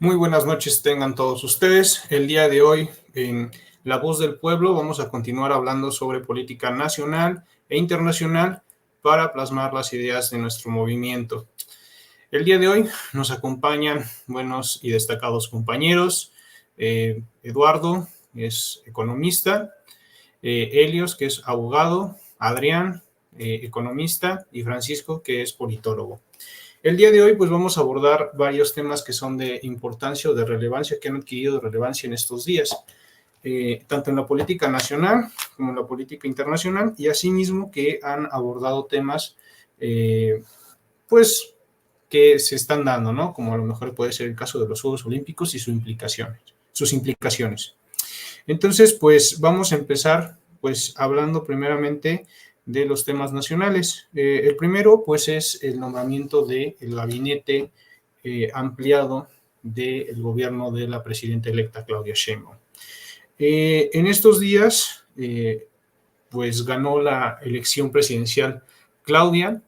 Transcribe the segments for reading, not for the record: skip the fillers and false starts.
Muy buenas noches tengan todos ustedes. El día de hoy, en La Voz del Pueblo, vamos a continuar hablando sobre política nacional e internacional para plasmar las ideas de nuestro movimiento. El día de hoy nos acompañan buenos y destacados compañeros. Eduardo es economista, Helios, que es abogado, Adrián, economista, y Francisco, que es politólogo. El día de hoy pues vamos a abordar varios temas que son de importancia o de relevancia, que han adquirido relevancia en estos días, tanto en la política nacional como en la política internacional, y asimismo que han abordado temas pues que se están dando, ¿no? Como a lo mejor puede ser el caso de los Juegos Olímpicos y sus implicaciones. Entonces, pues vamos a empezar pues hablando primeramente de los temas nacionales. El primero, pues, es el nombramiento del gabinete ampliado del gobierno de la presidenta electa Claudia Sheinbaum. En estos días, pues, ganó la elección presidencial Claudia,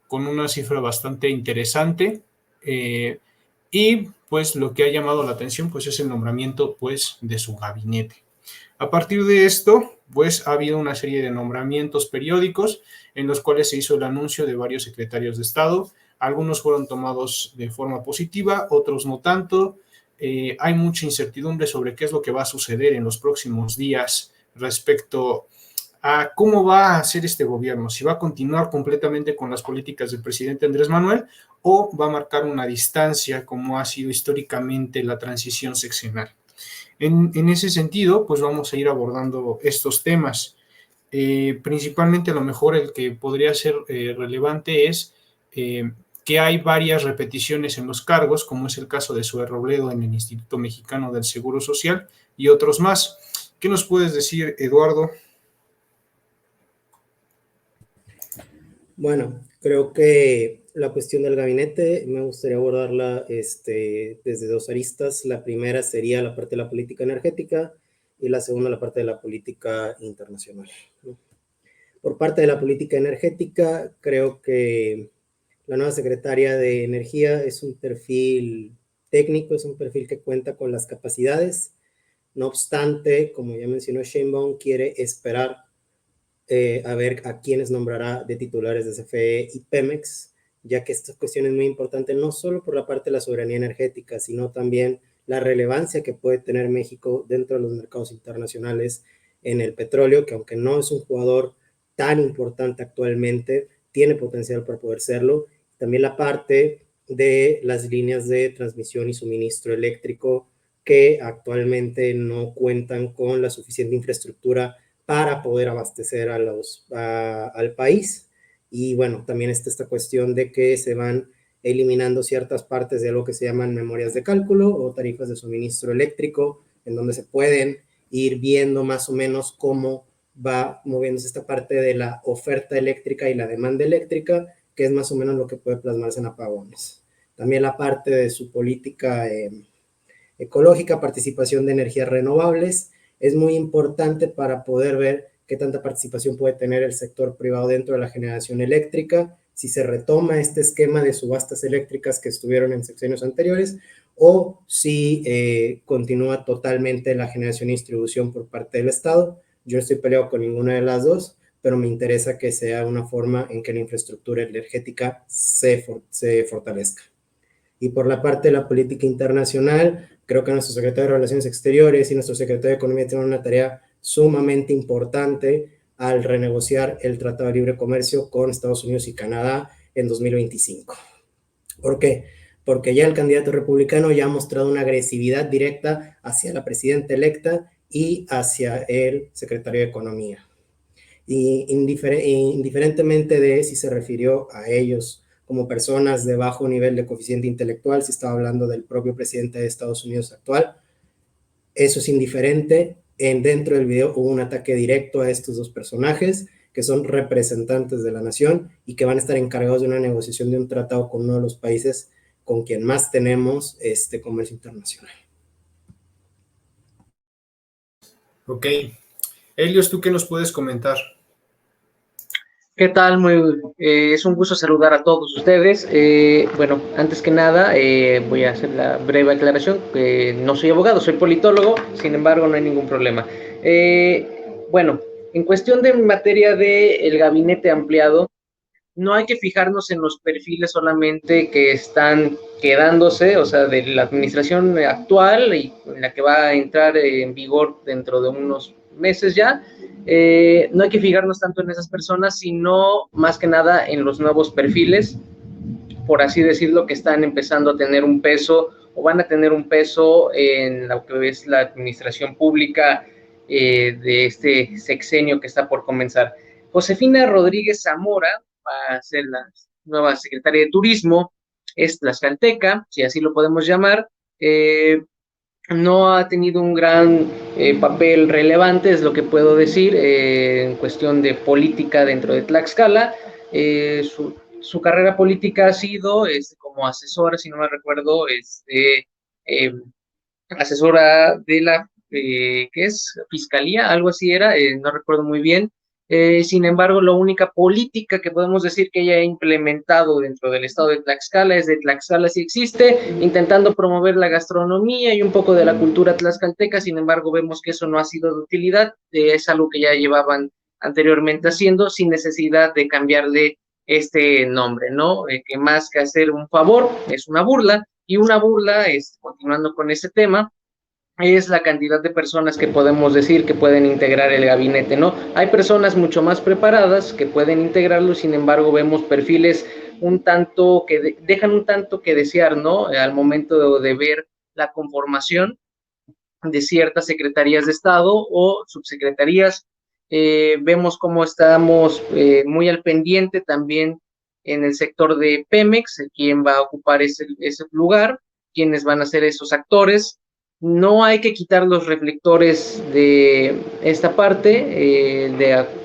con una cifra bastante interesante, y pues lo que ha llamado la atención pues es el nombramiento pues de su gabinete. A partir de esto, pues ha habido una serie de nombramientos periódicos en los cuales se hizo el anuncio de varios secretarios de Estado. Algunos fueron tomados de forma positiva, otros no tanto. Hay mucha incertidumbre sobre qué es lo que va a suceder en los próximos días respecto a cómo va a ser este gobierno, si va a continuar completamente con las políticas del presidente Andrés Manuel o va a marcar una distancia como ha sido históricamente la transición sexenal. En ese sentido, pues vamos a ir abordando estos temas. Principalmente a lo mejor el que podría ser relevante es que hay varias repeticiones en los cargos, como es el caso de Zoe Robledo en el Instituto Mexicano del Seguro Social y otros más. ¿Qué nos puedes decir, Eduardo? Bueno, creo que la cuestión del gabinete me gustaría abordarla desde dos aristas. La primera sería la parte de la política energética y la segunda la parte de la política internacional, ¿no? Por parte de la política energética, creo que la nueva secretaria de Energía es un perfil técnico, es un perfil que cuenta con las capacidades. No obstante, como ya mencionó Sheinbaum, quiere esperar a ver a quiénes nombrará de titulares de CFE y Pemex, ya que esta cuestión es muy importante no solo por la parte de la soberanía energética, sino también la relevancia que puede tener México dentro de los mercados internacionales en el petróleo, que aunque no es un jugador tan importante actualmente, tiene potencial para poder serlo. También la parte de las líneas de transmisión y suministro eléctrico que actualmente no cuentan con la suficiente infraestructura para poder abastecer al país. Y bueno, también está esta cuestión de que se van eliminando ciertas partes de lo que se llaman memorias de cálculo o tarifas de suministro eléctrico, en donde se pueden ir viendo más o menos cómo va moviéndose esta parte de la oferta eléctrica y la demanda eléctrica, que es más o menos lo que puede plasmarse en apagones. También la parte de su política ecológica, participación de energías renovables, es muy importante para poder ver qué tanta participación puede tener el sector privado dentro de la generación eléctrica, si se retoma este esquema de subastas eléctricas que estuvieron en sexenios anteriores o si continúa totalmente la generación y distribución por parte del Estado. Yo estoy peleado con ninguna de las dos, pero me interesa que sea una forma en que la infraestructura energética se fortalezca. Y por la parte de la política internacional, creo que nuestro secretario de Relaciones Exteriores y nuestro secretario de Economía tienen una tarea sumamente importante al renegociar el Tratado de Libre Comercio con Estados Unidos y Canadá en 2025. ¿Por qué? Porque ya el candidato republicano ya ha mostrado una agresividad directa hacia la presidenta electa y hacia el secretario de Economía. Y indiferentemente de si se refirió a ellos como personas de bajo nivel de coeficiente intelectual, si estaba hablando del propio presidente de Estados Unidos actual, eso es indiferente. Dentro del video hubo un ataque directo a estos dos personajes que son representantes de la nación y que van a estar encargados de una negociación de un tratado con uno de los países con quien más tenemos comercio internacional. Ok. Helios, ¿tú qué nos puedes comentar? ¿Qué tal? Es un gusto saludar a todos ustedes. Bueno, antes que nada, voy a hacer la breve aclaración, que no soy abogado, soy politólogo, sin embargo, no hay ningún problema. Bueno, en cuestión de materia del gabinete ampliado, no hay que fijarnos en los perfiles solamente que están quedándose, o sea, de la administración actual y en la que va a entrar en vigor dentro de unos meses ya. No hay que fijarnos tanto en esas personas, sino más que nada en los nuevos perfiles, por así decirlo, que están empezando a tener un peso o van a tener un peso en lo que es la administración pública de este sexenio que está por comenzar. Josefina Rodríguez Zamora va a ser la nueva secretaria de Turismo, es tlaxcalteca, si así lo podemos llamar. No ha tenido un gran papel relevante, es lo que puedo decir, en cuestión de política dentro de Tlaxcala. Su carrera política ha sido como asesora, si no me recuerdo, eh, asesora de la, ¿qué es? Fiscalía, algo así era, no recuerdo muy bien. Sin embargo, la única política que podemos decir que ella ha implementado dentro del estado de Tlaxcala es de Tlaxcala sí existe, intentando promover la gastronomía y un poco de la cultura tlaxcalteca. Sin embargo, vemos que eso no ha sido de utilidad, es algo que ya llevaban anteriormente haciendo sin necesidad de cambiarle este nombre, ¿no? Que más que hacer un favor, es una burla, y una burla, continuando con ese tema, es la cantidad de personas que podemos decir que pueden integrar el gabinete, ¿no? Hay personas mucho más preparadas que pueden integrarlo, sin embargo, vemos perfiles un tanto que dejan un tanto que desear, ¿no? Al momento de ver la conformación de ciertas secretarías de Estado o subsecretarías. Vemos cómo estamos muy al pendiente también en el sector de Pemex, quién va a ocupar ese lugar, quiénes van a ser esos actores. No hay que quitar los reflectores de esta parte,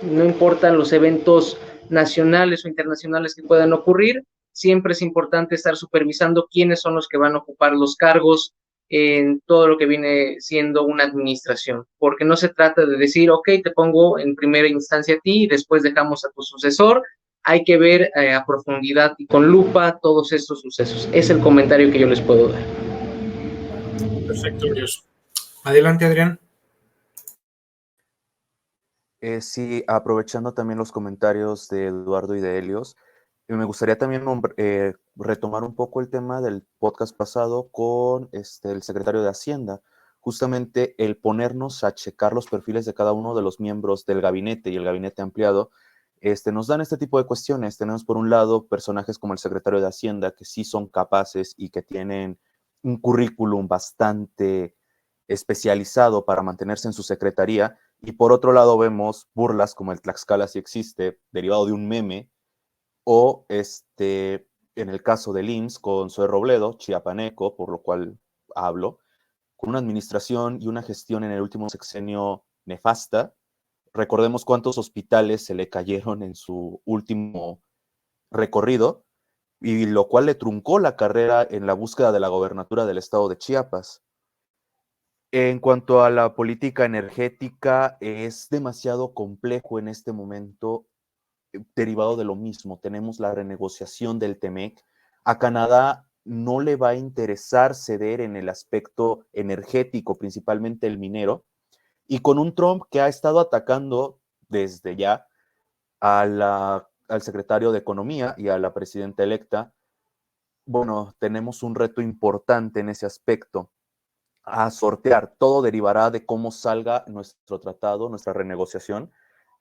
no importan los eventos nacionales o internacionales que puedan ocurrir, siempre es importante estar supervisando quiénes son los que van a ocupar los cargos en todo lo que viene siendo una administración, porque no se trata de decir, ok, te pongo en primera instancia a ti y después dejamos a tu sucesor. Hay que ver a profundidad y con lupa todos estos sucesos. Es el comentario que yo les puedo dar. Perfecto, Dios. Adelante, Adrián. Sí, aprovechando también los comentarios de Eduardo y de Helios, me gustaría también retomar un poco el tema del podcast pasado con el secretario de Hacienda. Justamente el ponernos a checar los perfiles de cada uno de los miembros del gabinete y el gabinete ampliado, nos dan este tipo de cuestiones. Tenemos por un lado personajes como el secretario de Hacienda que sí son capaces y que tienen un currículum bastante especializado para mantenerse en su secretaría, y por otro lado vemos burlas como el Tlaxcala sí existe, derivado de un meme, o en el caso del IMSS con Zoe Robledo, chiapaneco, por lo cual hablo, con una administración y una gestión en el último sexenio nefasta. Recordemos cuántos hospitales se le cayeron en su último recorrido, y lo cual le truncó la carrera en la búsqueda de la gobernatura del estado de Chiapas. En cuanto a la política energética, es demasiado complejo en este momento, derivado de lo mismo. Tenemos la renegociación del TEMEC. A Canadá no le va a interesar ceder en el aspecto energético, principalmente el minero, y con un Trump que ha estado atacando desde ya al secretario de Economía y a la presidenta electa. Bueno, tenemos un reto importante en ese aspecto a sortear. Todo derivará de cómo salga nuestro tratado, nuestra renegociación,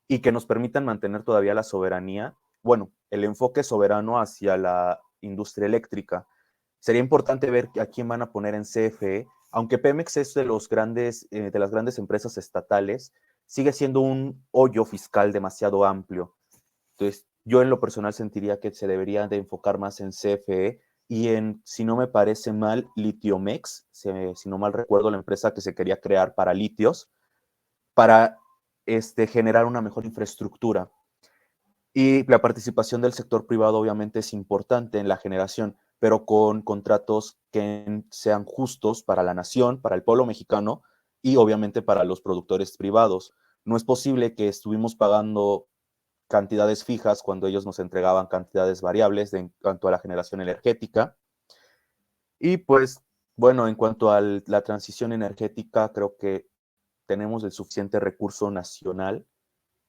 y que nos permitan mantener todavía la soberanía, bueno, el enfoque soberano hacia la industria eléctrica. Sería importante ver a quién van a poner en CFE, aunque Pemex es de las grandes empresas estatales, sigue siendo un hoyo fiscal demasiado amplio. Entonces, yo en lo personal sentiría que se debería de enfocar más en CFE y en, si no me parece mal, Litiomex, si no mal recuerdo, la empresa que se quería crear para litios, para generar una mejor infraestructura. Y la participación del sector privado obviamente es importante en la generación, pero con contratos que sean justos para la nación, para el pueblo mexicano y obviamente para los productores privados. No es posible que estuvimos pagando cantidades fijas cuando ellos nos entregaban cantidades variables en cuanto a la generación energética. Y pues, bueno, en cuanto a la transición energética, creo que tenemos el suficiente recurso nacional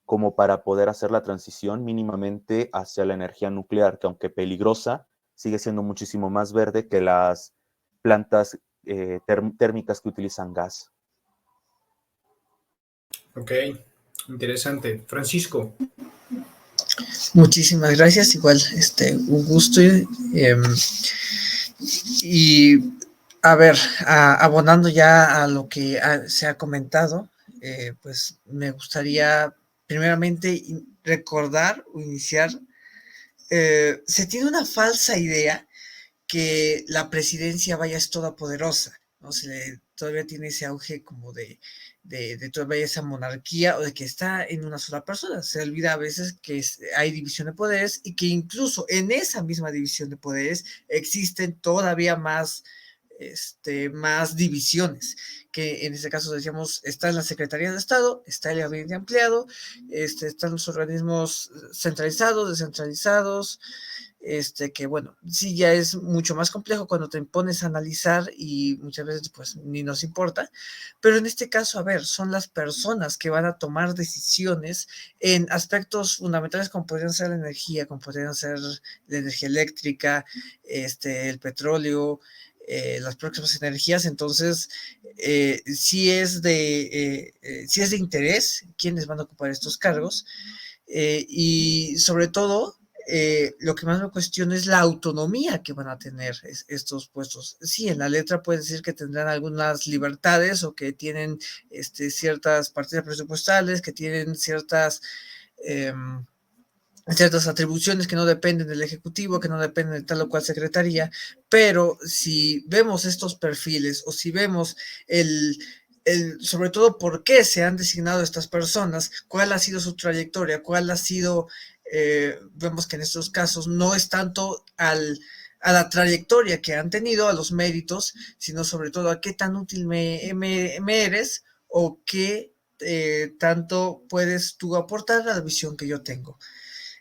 como para poder hacer la transición mínimamente hacia la energía nuclear, que aunque peligrosa, sigue siendo muchísimo más verde que las plantas térmicas que utilizan gas. Ok, interesante. Francisco. Muchísimas gracias, igual, un gusto. Y a ver, abonando ya a lo que se ha comentado, pues me gustaría primeramente recordar o iniciar, se tiene una falsa idea que la presidencia vaya es todopoderosa, ¿no? Todavía tiene ese auge como de todavía esa monarquía o de que está en una sola persona. Se olvida a veces que hay división de poderes y que incluso en esa misma división de poderes existen todavía más divisiones, que en este caso decíamos, está en la Secretaría de Estado, está el gabinete ampliado, están los organismos centralizados, descentralizados, que bueno, sí ya es mucho más complejo cuando te pones a analizar y muchas veces pues ni nos importa, pero en este caso, a ver, son las personas que van a tomar decisiones en aspectos fundamentales como podrían ser la energía, como podrían ser la energía eléctrica, el petróleo, las próximas energías. Entonces sí es de interés quiénes van a ocupar estos cargos, y sobre todo lo que más me cuestiono es la autonomía que van a tener estos puestos. Sí, en la letra puede decir que tendrán algunas libertades o que tienen ciertas partidas presupuestales, que tienen eh, ciertas atribuciones que no dependen del Ejecutivo, que no dependen de tal o cual secretaría, pero si vemos estos perfiles o si vemos sobre todo por qué se han designado estas personas, cuál ha sido su trayectoria, cuál ha sido, vemos que en estos casos no es tanto a la trayectoria que han tenido, a los méritos, sino sobre todo a qué tan útil me eres o qué tanto puedes tú aportar a la visión que yo tengo.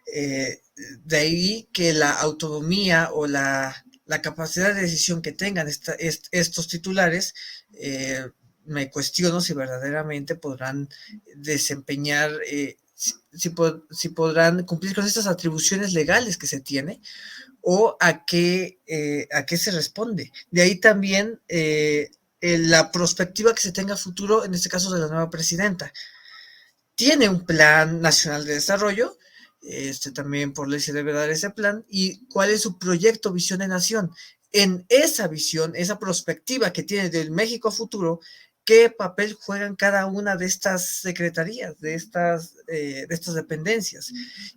De ahí que la autonomía o la capacidad de decisión que tengan estos titulares, me cuestiono si verdaderamente podrán desempeñar, si podrán cumplir con estas atribuciones legales que se tiene o a qué se responde. De ahí también la perspectiva que se tenga futuro, en este caso de la nueva presidenta. Tiene un plan nacional de desarrollo, también por ley se debe dar ese plan, y cuál es su proyecto Visión de Nación. En esa visión, esa perspectiva que tiene del México futuro, qué papel juegan cada una de estas secretarías, de estas dependencias,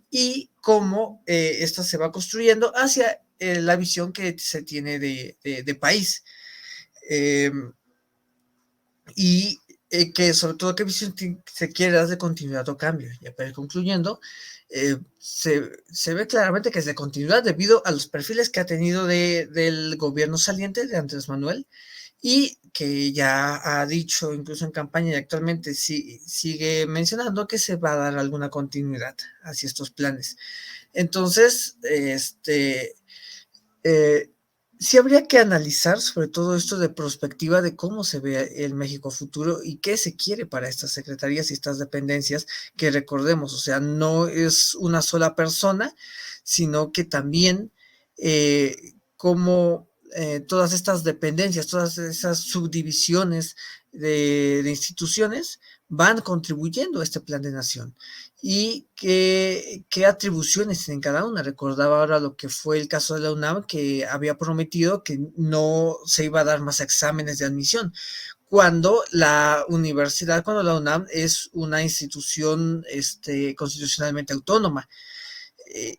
y cómo esta se va construyendo hacia la visión que se tiene de país. Y que sobre todo qué visión se quiere dar de continuidad o cambio. Ya para ir concluyendo, se ve claramente que es de continuidad debido a los perfiles que ha tenido del gobierno saliente de Andrés Manuel, y que ya ha dicho incluso en campaña y actualmente sigue mencionando que se va a dar alguna continuidad hacia estos planes. Entonces, sí habría que analizar sobre todo esto de perspectiva de cómo se ve el México futuro y qué se quiere para estas secretarías y estas dependencias, que recordemos, o sea, no es una sola persona, sino que también como todas estas dependencias, todas esas subdivisiones de instituciones van contribuyendo a este plan de nación. Y qué atribuciones tienen cada una. Recordaba ahora lo que fue el caso de la UNAM, que había prometido que no se iba a dar más exámenes de admisión, cuando la UNAM es una institución constitucionalmente autónoma,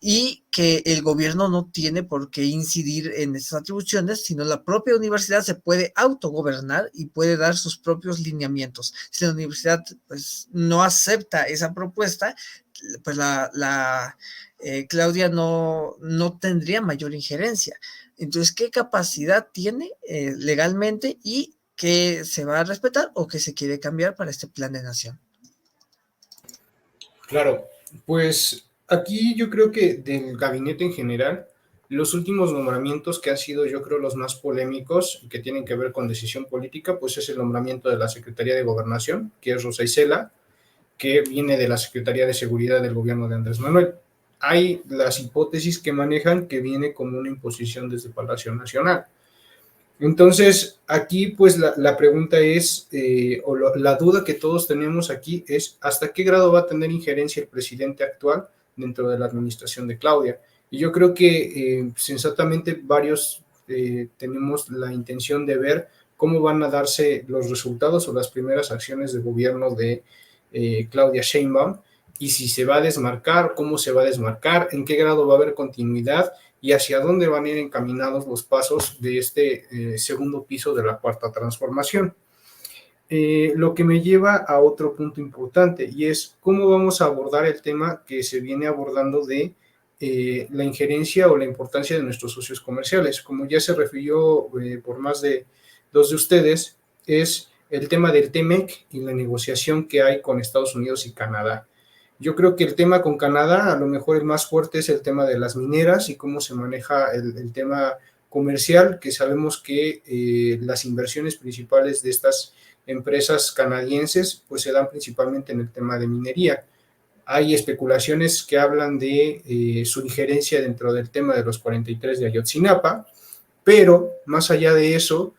y que el gobierno no tiene por qué incidir en esas atribuciones, sino la propia universidad se puede autogobernar y puede dar sus propios lineamientos. Si la universidad pues no acepta esa propuesta, pues Claudia no tendría mayor injerencia. Entonces, ¿qué capacidad tiene legalmente y qué se va a respetar o qué se quiere cambiar para este plan de nación? Claro, pues aquí yo creo que del gabinete en general, los últimos nombramientos que han sido, yo creo, los más polémicos, que tienen que ver con decisión política, pues es el nombramiento de la Secretaría de Gobernación, que es Rosa Isela, que viene de la Secretaría de Seguridad del gobierno de Andrés Manuel. Hay las hipótesis que manejan que viene como una imposición desde Palacio Nacional. Entonces, aquí pues la pregunta es, la duda que todos tenemos aquí es, ¿hasta qué grado va a tener injerencia el presidente actual dentro de la administración de Claudia? Y yo creo que sensatamente varios tenemos la intención de ver cómo van a darse los resultados o las primeras acciones de gobierno de Claudia Sheinbaum, y si se va a desmarcar, cómo se va a desmarcar, en qué grado va a haber continuidad y hacia dónde van a ir encaminados los pasos de este segundo piso de la cuarta transformación. Lo que me lleva a otro punto importante, y es cómo vamos a abordar el tema que se viene abordando de la injerencia o la importancia de nuestros socios comerciales. Como ya se refirió por más de dos de ustedes, es el tema del TEMEC y la negociación que hay con Estados Unidos y Canadá. Yo creo que el tema con Canadá, a lo mejor el más fuerte es el tema de las mineras y cómo se maneja el tema comercial, que sabemos que las inversiones principales de estas empresas canadienses pues se dan principalmente en el tema de minería. Hay especulaciones que hablan de su injerencia dentro del tema de los 43 de Ayotzinapa, pero más allá de eso,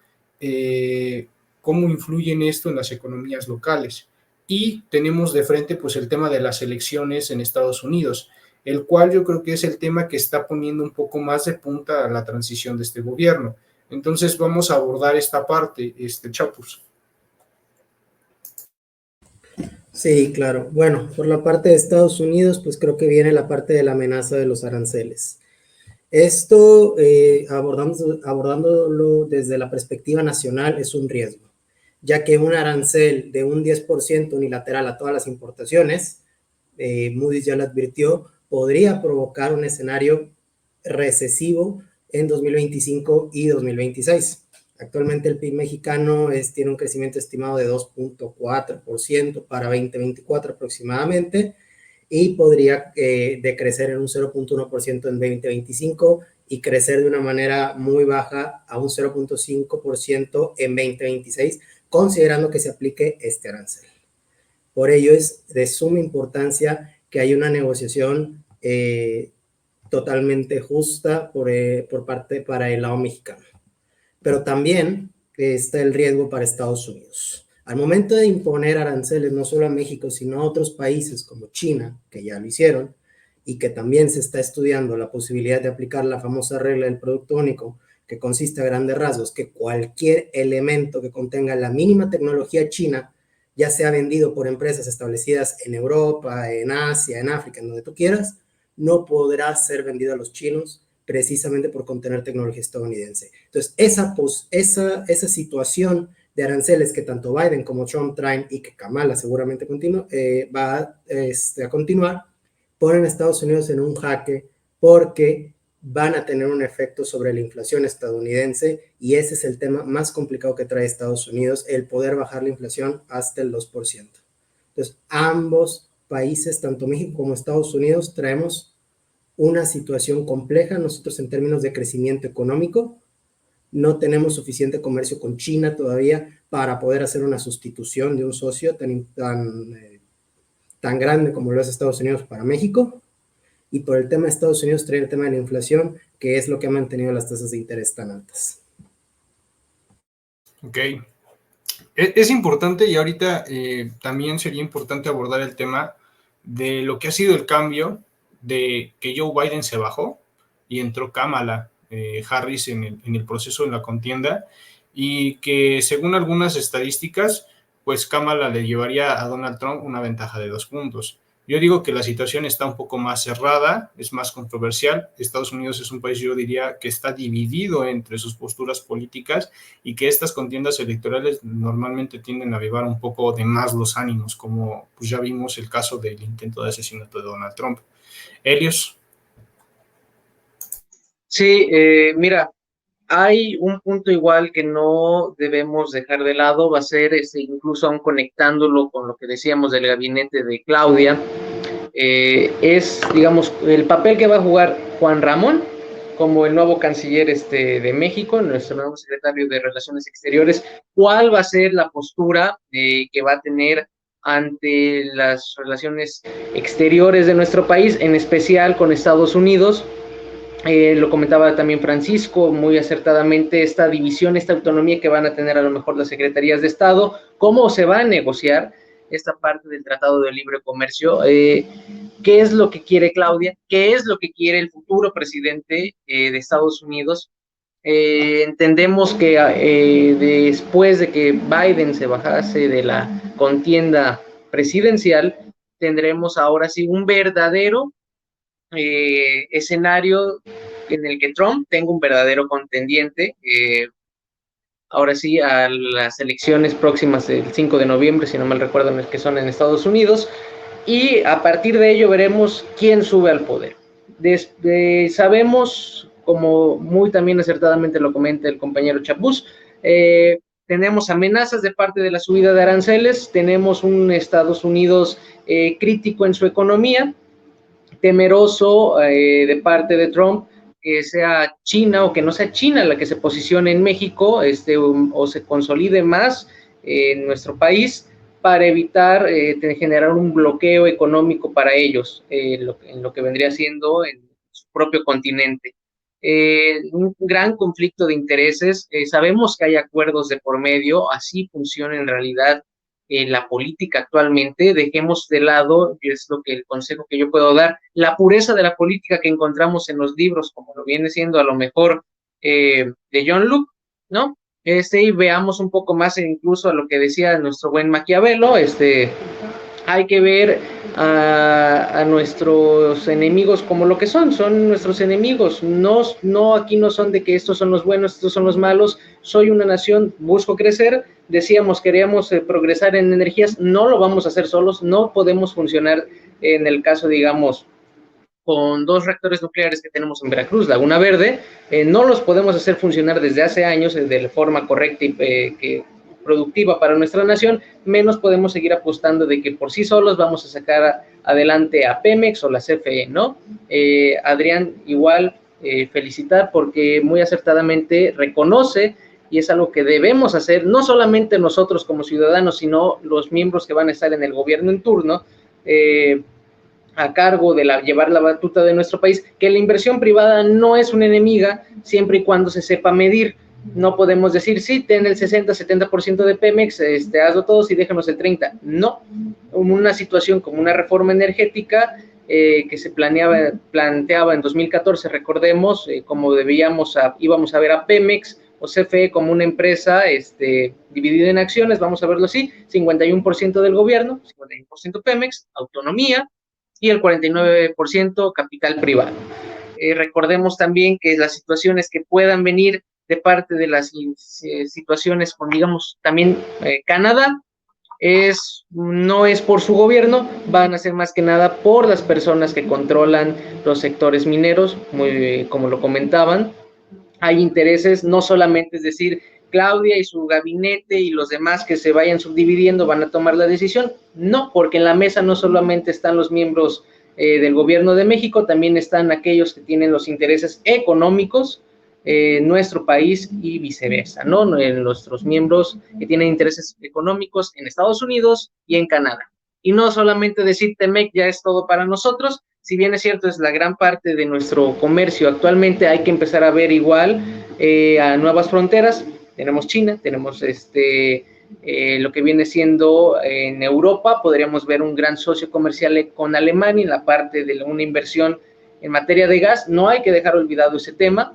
¿cómo influye en esto en las economías locales? Y tenemos de frente pues el tema de las elecciones en Estados Unidos, el cual yo creo que es el tema que está poniendo un poco más de punta a la transición de este gobierno. Entonces vamos a abordar esta parte, Chapus. Sí, claro. Bueno, por la parte de Estados Unidos, pues creo que viene la parte de la amenaza de los aranceles. Esto, abordándolo desde la perspectiva nacional, es un riesgo, ya que un arancel de un 10% unilateral a todas las importaciones, Moody's ya lo advirtió, podría provocar un escenario recesivo en 2025 y 2026. Actualmente el PIB mexicano tiene un crecimiento estimado de 2.4% para 2024 aproximadamente, y podría decrecer en un 0.1% en 2025 y crecer de una manera muy baja a un 0.5% en 2026, considerando que se aplique este arancel. Por ello es de suma importancia que haya una negociación totalmente justa por parte para el lado mexicano. Pero también está el riesgo para Estados Unidos. Al momento de imponer aranceles no solo a México, sino a otros países como China, que ya lo hicieron, y que también se está estudiando la posibilidad de aplicar la famosa regla del Producto Único, que consiste a grandes rasgos que cualquier elemento que contenga la mínima tecnología china, ya sea vendido por empresas establecidas en Europa, en Asia, en África, en donde tú quieras, no podrá ser vendido a los chinos precisamente por contener tecnología estadounidense. Entonces, esa situación de aranceles que tanto Biden como Trump traen y que Kamala seguramente va a continuar, ponen a Estados Unidos en un jaque porque van a tener un efecto sobre la inflación estadounidense, y ese es el tema más complicado que trae Estados Unidos, el poder bajar la inflación hasta el 2%. Entonces, ambos países, tanto México como Estados Unidos, traemos una situación compleja. Nosotros en términos de crecimiento económico no tenemos suficiente comercio con China todavía para poder hacer una sustitución de un socio tan grande como lo es Estados Unidos para México. Y por el tema de Estados Unidos trae el tema de la inflación, que es lo que ha mantenido las tasas de interés tan altas. Ok. Es importante, y ahorita también sería importante abordar el tema de lo que ha sido el cambio de que Joe Biden se bajó y entró Kamala Harris en el proceso de la contienda, y que según algunas estadísticas, pues Kamala le llevaría a Donald Trump una ventaja de 2 puntos. Yo digo que la situación está un poco más cerrada, es más controversial. Estados Unidos es un país, yo diría, que está dividido entre sus posturas políticas, y que estas contiendas electorales normalmente tienden a avivar un poco de más los ánimos, como pues ya vimos el caso del intento de asesinato de Donald Trump. Helios. Sí, mira, hay un punto igual que no debemos dejar de lado, va a ser incluso aún conectándolo con lo que decíamos del gabinete de Claudia, es, digamos, el papel que va a jugar Juan Ramón como el nuevo canciller de México, nuestro nuevo secretario de Relaciones Exteriores. ¿Cuál va a ser la postura que va a tener ante las relaciones exteriores de nuestro país, en especial con Estados Unidos? Lo comentaba también Francisco muy acertadamente, esta división, esta autonomía que van a tener a lo mejor las secretarías de Estado, cómo se va a negociar esta parte del Tratado de Libre Comercio, qué es lo que quiere Claudia, qué es lo que quiere el futuro presidente de Estados Unidos. Entendemos que después de que Biden se bajase de la contienda presidencial, tendremos ahora sí un verdadero escenario en el que Trump tenga un verdadero contendiente, ahora sí, a las elecciones próximas del 5 de noviembre, si no mal recuerdo, que son en Estados Unidos, y a partir de ello veremos quién sube al poder. Sabemos, como muy también acertadamente lo comenta el compañero Chapuz, tenemos amenazas de parte de la subida de aranceles, tenemos un Estados Unidos crítico en su economía, temeroso de parte de Trump que sea China o que no sea China la que se posicione en México o se consolide más en nuestro país para evitar generar un bloqueo económico para ellos en lo que vendría siendo en su propio continente. Un gran conflicto de intereses. Sabemos que hay acuerdos de por medio, así funciona en realidad la política actualmente. Dejemos de lado, y es lo que el consejo que yo puedo dar, la pureza de la política que encontramos en los libros, como lo viene siendo a lo mejor de John Locke, ¿no? Y veamos un poco más incluso a lo que decía nuestro buen Maquiavelo. Hay que ver a nuestros enemigos como lo que son nuestros enemigos. No, aquí no son de que estos son los buenos, estos son los malos. Soy una nación, busco crecer. Decíamos, queríamos progresar en energías, no lo vamos a hacer solos, no podemos funcionar en el caso, digamos, con 2 reactores nucleares que tenemos en Veracruz, Laguna Verde, no los podemos hacer funcionar desde hace años de forma correcta y productiva para nuestra nación, menos podemos seguir apostando de que por sí solos vamos a sacar adelante a Pemex o la CFE, ¿no? Adrián, igual, felicitar porque muy acertadamente reconoce, y es algo que debemos hacer, no solamente nosotros como ciudadanos, sino los miembros que van a estar en el gobierno en turno, a cargo de llevar la batuta de nuestro país, que la inversión privada no es una enemiga siempre y cuando se sepa medir. No podemos decir, sí, ten el 60-70% de Pemex, hazlo todos y déjanos el 30%. No, una situación como una reforma energética que se planteaba en 2014, recordemos, como íbamos a ver a Pemex o CFE como una empresa dividida en acciones, vamos a verlo así, 51% del gobierno, 51% Pemex, autonomía, y el 49% capital privado. Recordemos también que las situaciones que puedan venir de parte de las situaciones con, digamos, también Canadá, no es por su gobierno, van a ser más que nada por las personas que controlan los sectores mineros, como lo comentaban. Hay intereses, no solamente es decir, Claudia y su gabinete y los demás que se vayan subdividiendo van a tomar la decisión. No, porque en la mesa no solamente están los miembros del gobierno de México, también están aquellos que tienen los intereses económicos en nuestro país y viceversa, ¿no? En nuestros miembros que tienen intereses económicos en Estados Unidos y en Canadá. Y no solamente decir Temec ya es todo para nosotros, si bien es cierto, es la gran parte de nuestro comercio actualmente, hay que empezar a ver igual a nuevas fronteras. Tenemos China, tenemos lo que viene siendo en Europa, podríamos ver un gran socio comercial con Alemania en la parte de una inversión en materia de gas. No hay que dejar olvidado ese tema,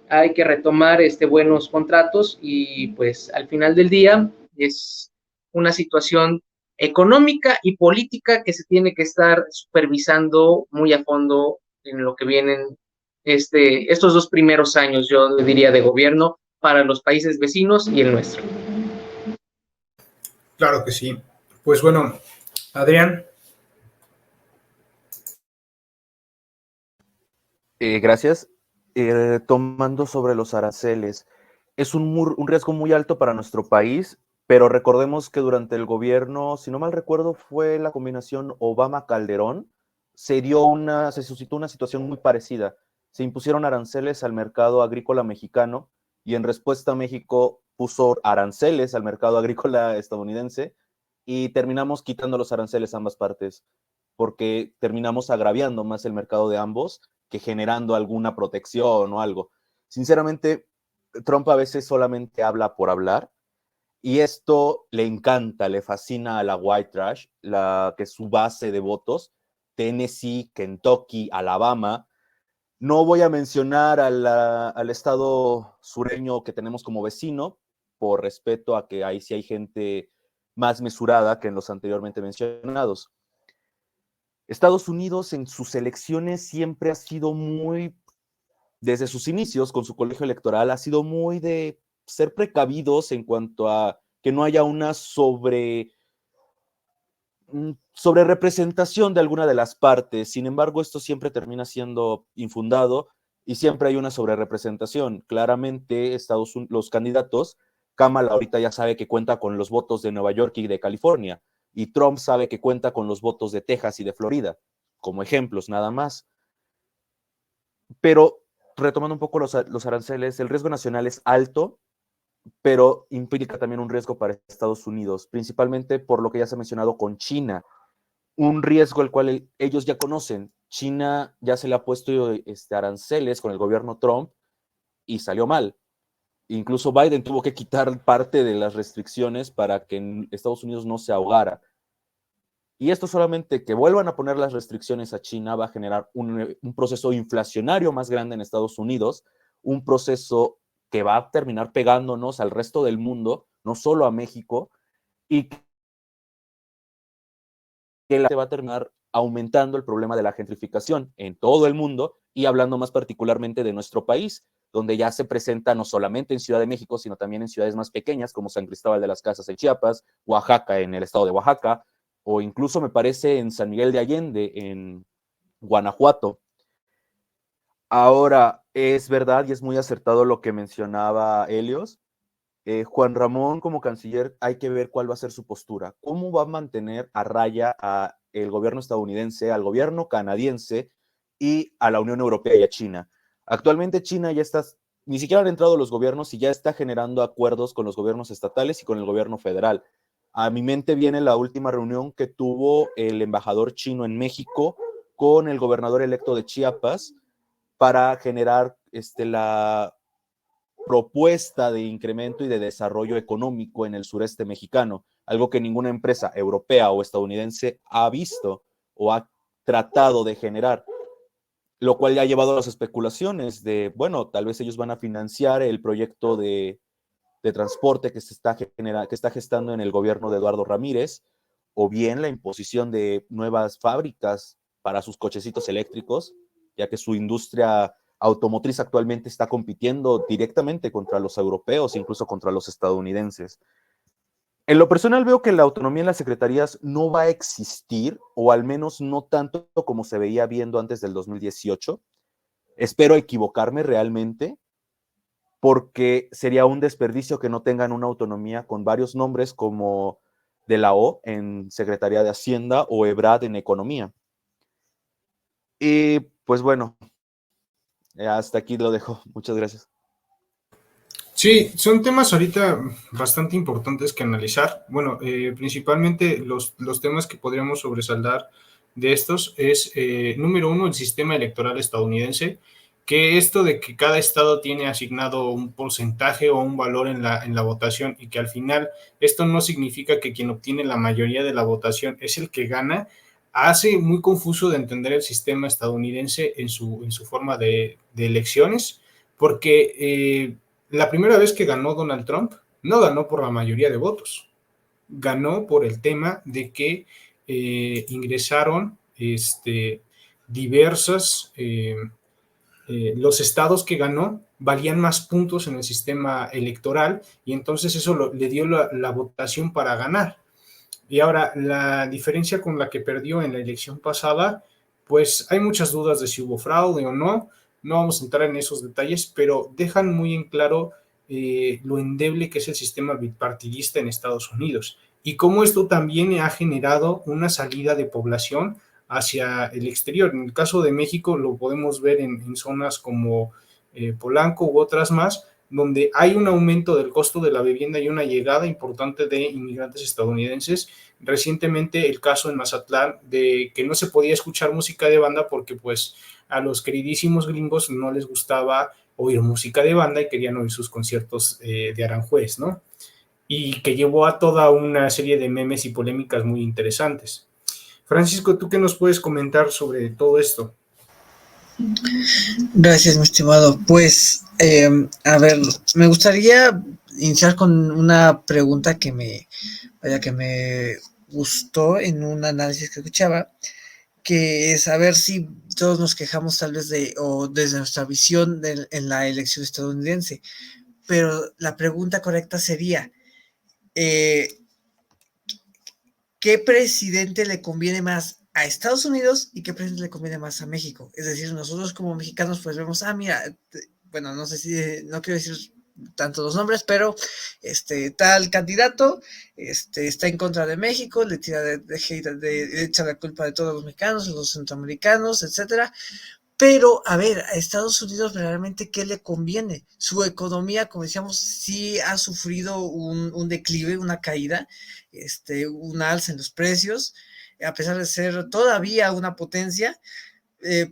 hay que retomar buenos contratos y pues al final del día es una situación económica y política que se tiene que estar supervisando muy a fondo en lo que vienen estos 2 primeros años, yo diría, de gobierno para los países vecinos y el nuestro. Claro que sí. Pues bueno, Adrián. Gracias. Tomando sobre los aranceles, es un riesgo muy alto para nuestro país, pero recordemos que durante el gobierno, si no mal recuerdo, fue la combinación Obama-Calderón, se suscitó una situación muy parecida. Se impusieron aranceles al mercado agrícola mexicano y en respuesta México puso aranceles al mercado agrícola estadounidense y terminamos quitando los aranceles a ambas partes porque terminamos agraviando más el mercado de ambos que generando alguna protección o algo. Sinceramente, Trump a veces solamente habla por hablar y esto le encanta, le fascina a la white trash, que es su base de votos, Tennessee, Kentucky, Alabama. No voy a mencionar al estado sureño que tenemos como vecino, por respeto a que ahí sí hay gente más mesurada que en los anteriormente mencionados. Estados Unidos en sus elecciones siempre ha sido muy, desde sus inicios con su colegio electoral, ha sido muy de ser precavidos en cuanto a que no haya una sobre representación de alguna de las partes. Sin embargo, esto siempre termina siendo infundado y siempre hay una sobre representación. Claramente, los candidatos, Kamala ahorita ya sabe que cuenta con los votos de Nueva York y de California, y Trump sabe que cuenta con los votos de Texas y de Florida, como ejemplos nada más. Pero, retomando un poco los aranceles, el riesgo nacional es alto, pero implica también un riesgo para Estados Unidos, principalmente por lo que ya se ha mencionado con China, un riesgo el cual ellos ya conocen. China ya se le ha puesto aranceles con el gobierno Trump y salió mal. Incluso Biden tuvo que quitar parte de las restricciones para que Estados Unidos no se ahogara. Y esto solamente que vuelvan a poner las restricciones a China va a generar un proceso inflacionario más grande en Estados Unidos, un proceso que va a terminar pegándonos al resto del mundo, no solo a México, y que va a terminar aumentando el problema de la gentrificación en todo el mundo y hablando más particularmente de nuestro país, donde ya se presenta no solamente en Ciudad de México, sino también en ciudades más pequeñas como San Cristóbal de las Casas en Chiapas, Oaxaca en el estado de Oaxaca, o incluso me parece en San Miguel de Allende, en Guanajuato. Ahora, es verdad y es muy acertado lo que mencionaba Helios. Juan Ramón como canciller hay que ver cuál va a ser su postura, cómo va a mantener a raya a el gobierno estadounidense, al gobierno canadiense y a la Unión Europea y a China. Actualmente China ya está, ni siquiera han entrado los gobiernos y ya está generando acuerdos con los gobiernos estatales y con el gobierno federal. A mi mente viene la última reunión que tuvo el embajador chino en México con el gobernador electo de Chiapas para generar la propuesta de incremento y de desarrollo económico en el sureste mexicano, algo que ninguna empresa europea o estadounidense ha visto o ha tratado de generar, lo cual ya ha llevado a las especulaciones de, bueno, tal vez ellos van a financiar el proyecto de transporte que está gestando en el gobierno de Eduardo Ramírez, o bien la imposición de nuevas fábricas para sus cochecitos eléctricos, ya que su industria automotriz actualmente está compitiendo directamente contra los europeos, incluso contra los estadounidenses. En lo personal veo que la autonomía en las secretarías no va a existir, o al menos no tanto como se veía viendo antes del 2018. Espero equivocarme realmente, porque sería un desperdicio que no tengan una autonomía con varios nombres como de la O en Secretaría de Hacienda o Ebrard en Economía. Y pues bueno, hasta aquí lo dejo. Muchas gracias. Sí, son temas ahorita bastante importantes que analizar. Bueno, principalmente los temas que podríamos sobresaltar de estos es, número uno, el sistema electoral estadounidense, que esto de que cada estado tiene asignado un porcentaje o un valor en la votación y que al final esto no significa que quien obtiene la mayoría de la votación es el que gana, hace muy confuso de entender el sistema estadounidense en su forma de elecciones, porque la primera vez que ganó Donald Trump, no ganó por la mayoría de votos, ganó por el tema de que ingresaron diversas, los estados que ganó valían más puntos en el sistema electoral y entonces eso le dio la votación para ganar. Y ahora, la diferencia con la que perdió en la elección pasada, pues hay muchas dudas de si hubo fraude o no. No vamos a entrar en esos detalles, pero dejan muy en claro lo endeble que es el sistema bipartidista en Estados Unidos y cómo esto también ha generado una salida de población hacia el exterior. En el caso de México lo podemos ver en zonas como Polanco u otras más, donde hay un aumento del costo de la vivienda y una llegada importante de inmigrantes estadounidenses. Recientemente el caso en Mazatlán de que no se podía escuchar música de banda porque pues a los queridísimos gringos no les gustaba oír música de banda y querían oír sus conciertos de Aranjuez, ¿no? Y que llevó a toda una serie de memes y polémicas muy interesantes. Francisco, ¿tú qué nos puedes comentar sobre todo esto? Gracias, mi estimado. Pues, a ver, me gustaría iniciar con una pregunta que me gustó en un análisis que escuchaba, que es a ver si todos nos quejamos tal vez o desde nuestra visión en la elección estadounidense, pero la pregunta correcta sería, ¿qué presidente le conviene más a Estados Unidos y qué presidente le conviene más a México? Es decir, nosotros como mexicanos pues vemos, mira, bueno, no sé si, no quiero decir tanto los nombres, pero tal candidato está en contra de México, le tira le echa la culpa de todos los mexicanos, los centroamericanos, etcétera. Pero, a ver, a Estados Unidos realmente, ¿qué le conviene? Su economía, como decíamos, sí ha sufrido un declive, una caída, una alza en los precios, a pesar de ser todavía una potencia,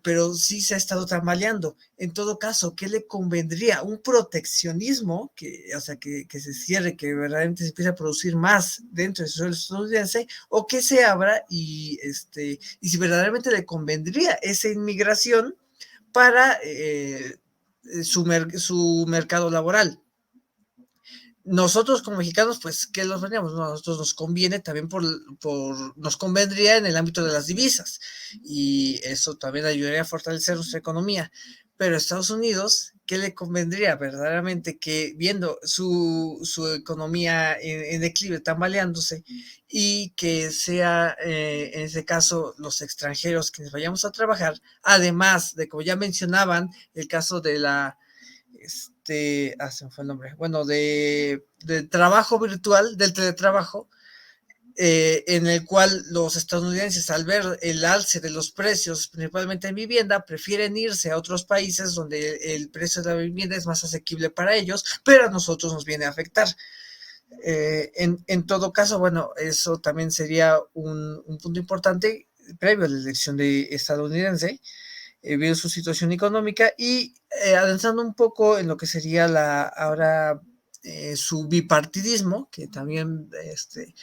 pero sí se ha estado tambaleando. En todo caso, ¿qué le convendría? Un proteccionismo, o sea, que se cierre, que verdaderamente se empiece a producir más dentro del suelo estadounidense, o que se abra y si verdaderamente le convendría esa inmigración para su mercado laboral. Nosotros como mexicanos, pues, ¿qué los veníamos? No, a nosotros nos conviene también nos convendría en el ámbito de las divisas y eso también ayudaría a fortalecer nuestra economía. Pero a Estados Unidos, ¿qué le convendría verdaderamente? Que viendo su economía en declive, tambaleándose, y que sea, en ese caso, los extranjeros quienes vayamos a trabajar, además de, como ya mencionaban, el caso de se me fue el nombre, bueno, de trabajo virtual, del teletrabajo, en el cual los estadounidenses, al ver el alce de los precios, principalmente en vivienda, prefieren irse a otros países donde el precio de la vivienda es más asequible para ellos, pero a nosotros nos viene a afectar. En todo caso, bueno, eso también sería un punto importante previo a la elección estadounidense, viendo su situación económica y avanzando un poco en lo que sería ahora su bipartidismo, que también,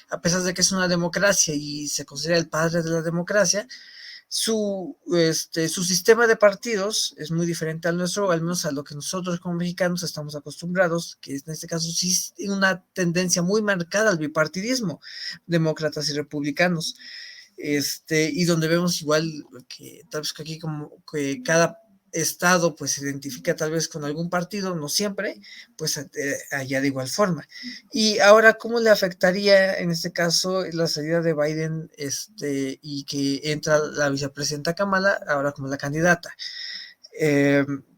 a pesar de que es una democracia y se considera el padre de la democracia, su sistema de partidos es muy diferente al nuestro, al menos a lo que nosotros como mexicanos estamos acostumbrados, que en este caso sí es una tendencia muy marcada al bipartidismo, demócratas y republicanos. Y donde vemos igual que tal vez que aquí como que cada estado pues se identifica tal vez con algún partido, no siempre, pues allá de igual forma. Y ahora, ¿cómo le afectaría en este caso la salida de Biden y que entra la vicepresidenta Kamala ahora como la candidata?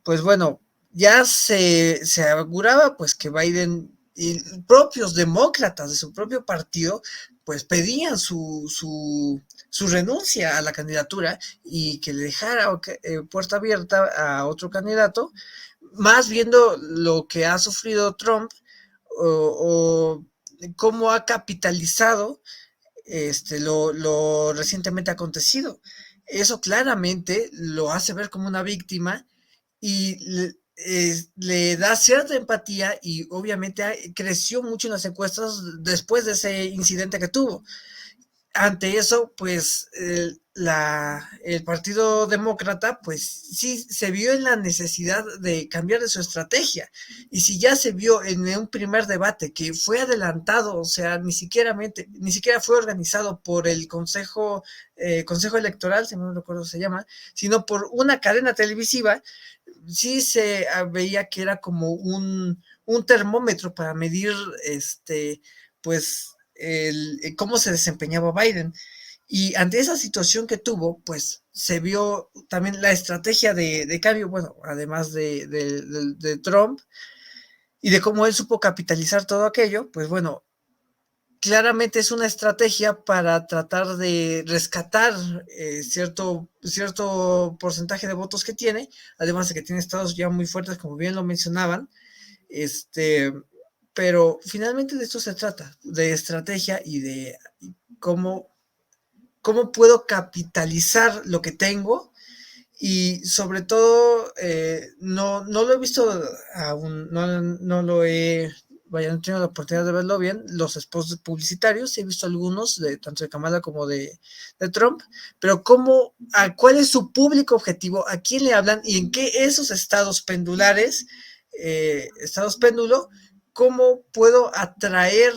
Pues bueno, ya se auguraba pues que Biden y propios demócratas de su propio partido pues pedían su renuncia a la candidatura y que le dejara puerta abierta a otro candidato, más viendo lo que ha sufrido Trump o cómo ha capitalizado lo recientemente acontecido. Eso claramente lo hace ver como una víctima y le da cierta empatía y obviamente creció mucho en las encuestas después de ese incidente que tuvo. Ante eso, pues el Partido Demócrata, pues sí se vio en la necesidad de cambiar de su estrategia. Y si ya se vio en un primer debate que fue adelantado, o sea, ni siquiera fue organizado por el Consejo Electoral, si no me recuerdo se llama, sino por una cadena televisiva, sí se veía que era como un termómetro para medir, pues, cómo se desempeñaba Biden. Y ante esa situación que tuvo, pues se vio también la estrategia de cambio, bueno, además de Trump y de cómo él supo capitalizar todo aquello, pues bueno, claramente es una estrategia para tratar de rescatar cierto porcentaje de votos que tiene, además de que tiene estados ya muy fuertes, como bien lo mencionaban, pero finalmente de esto se trata, de estrategia y de cómo puedo capitalizar lo que tengo. Y sobre todo, no lo he visto aún, no lo he, no he tenido la oportunidad de verlo bien, los spots publicitarios, he visto algunos, tanto de Kamala como de Trump, pero ¿cuál es su público objetivo? ¿A quién le hablan? Y en qué esos estados pendulares, estados péndulo, cómo puedo atraer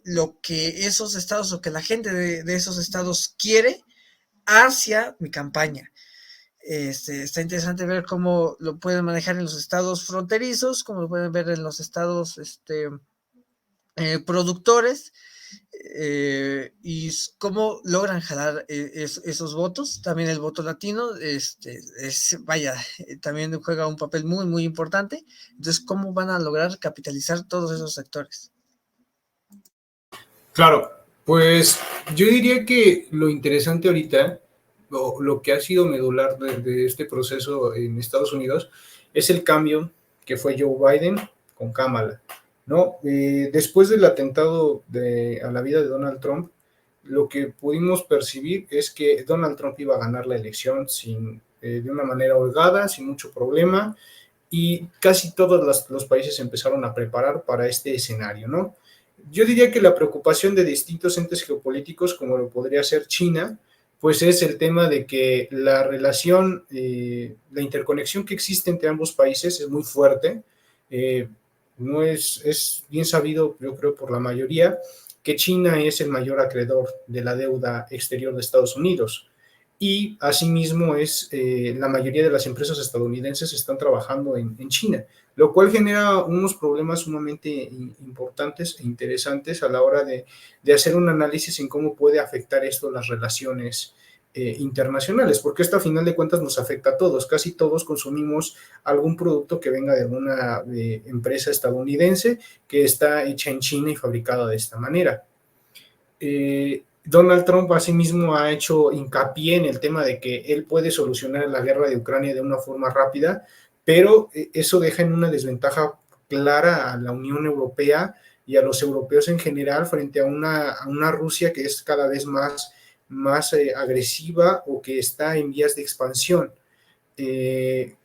lo que esos estados, o que la gente de esos estados quiere hacia mi campaña. Está interesante ver cómo lo pueden manejar en los estados fronterizos, cómo lo pueden ver en los estados productores, y cómo logran jalar esos votos. También el voto latino, también juega un papel muy, muy importante. Entonces, ¿cómo van a lograr capitalizar todos esos sectores? Claro, pues yo diría que lo interesante ahorita, lo que ha sido medular de este proceso en Estados Unidos, es el cambio que fue Joe Biden con Kamala, ¿no? Después del atentado a la vida de Donald Trump, lo que pudimos percibir es que Donald Trump iba a ganar la elección de una manera holgada, sin mucho problema, y casi todos los países empezaron a preparar para este escenario, ¿no? Yo diría que la preocupación de distintos entes geopolíticos, como lo podría ser China, pues es el tema de que la relación, la interconexión que existe entre ambos países es muy fuerte. No es bien sabido, yo creo, por la mayoría, que China es el mayor acreedor de la deuda exterior de Estados Unidos. Y asimismo la mayoría de las empresas estadounidenses están trabajando en China, lo cual genera unos problemas sumamente importantes e interesantes a la hora de hacer un análisis en cómo puede afectar esto las relaciones internacionales, porque esto a final de cuentas nos afecta a todos. Casi todos consumimos algún producto que venga de alguna empresa estadounidense que está hecha en China y fabricada de esta manera. Donald Trump asimismo ha hecho hincapié en el tema de que él puede solucionar la guerra de Ucrania de una forma rápida, pero eso deja en una desventaja clara a la Unión Europea y a los europeos en general frente a una Rusia que es cada vez más agresiva o que está en vías de expansión.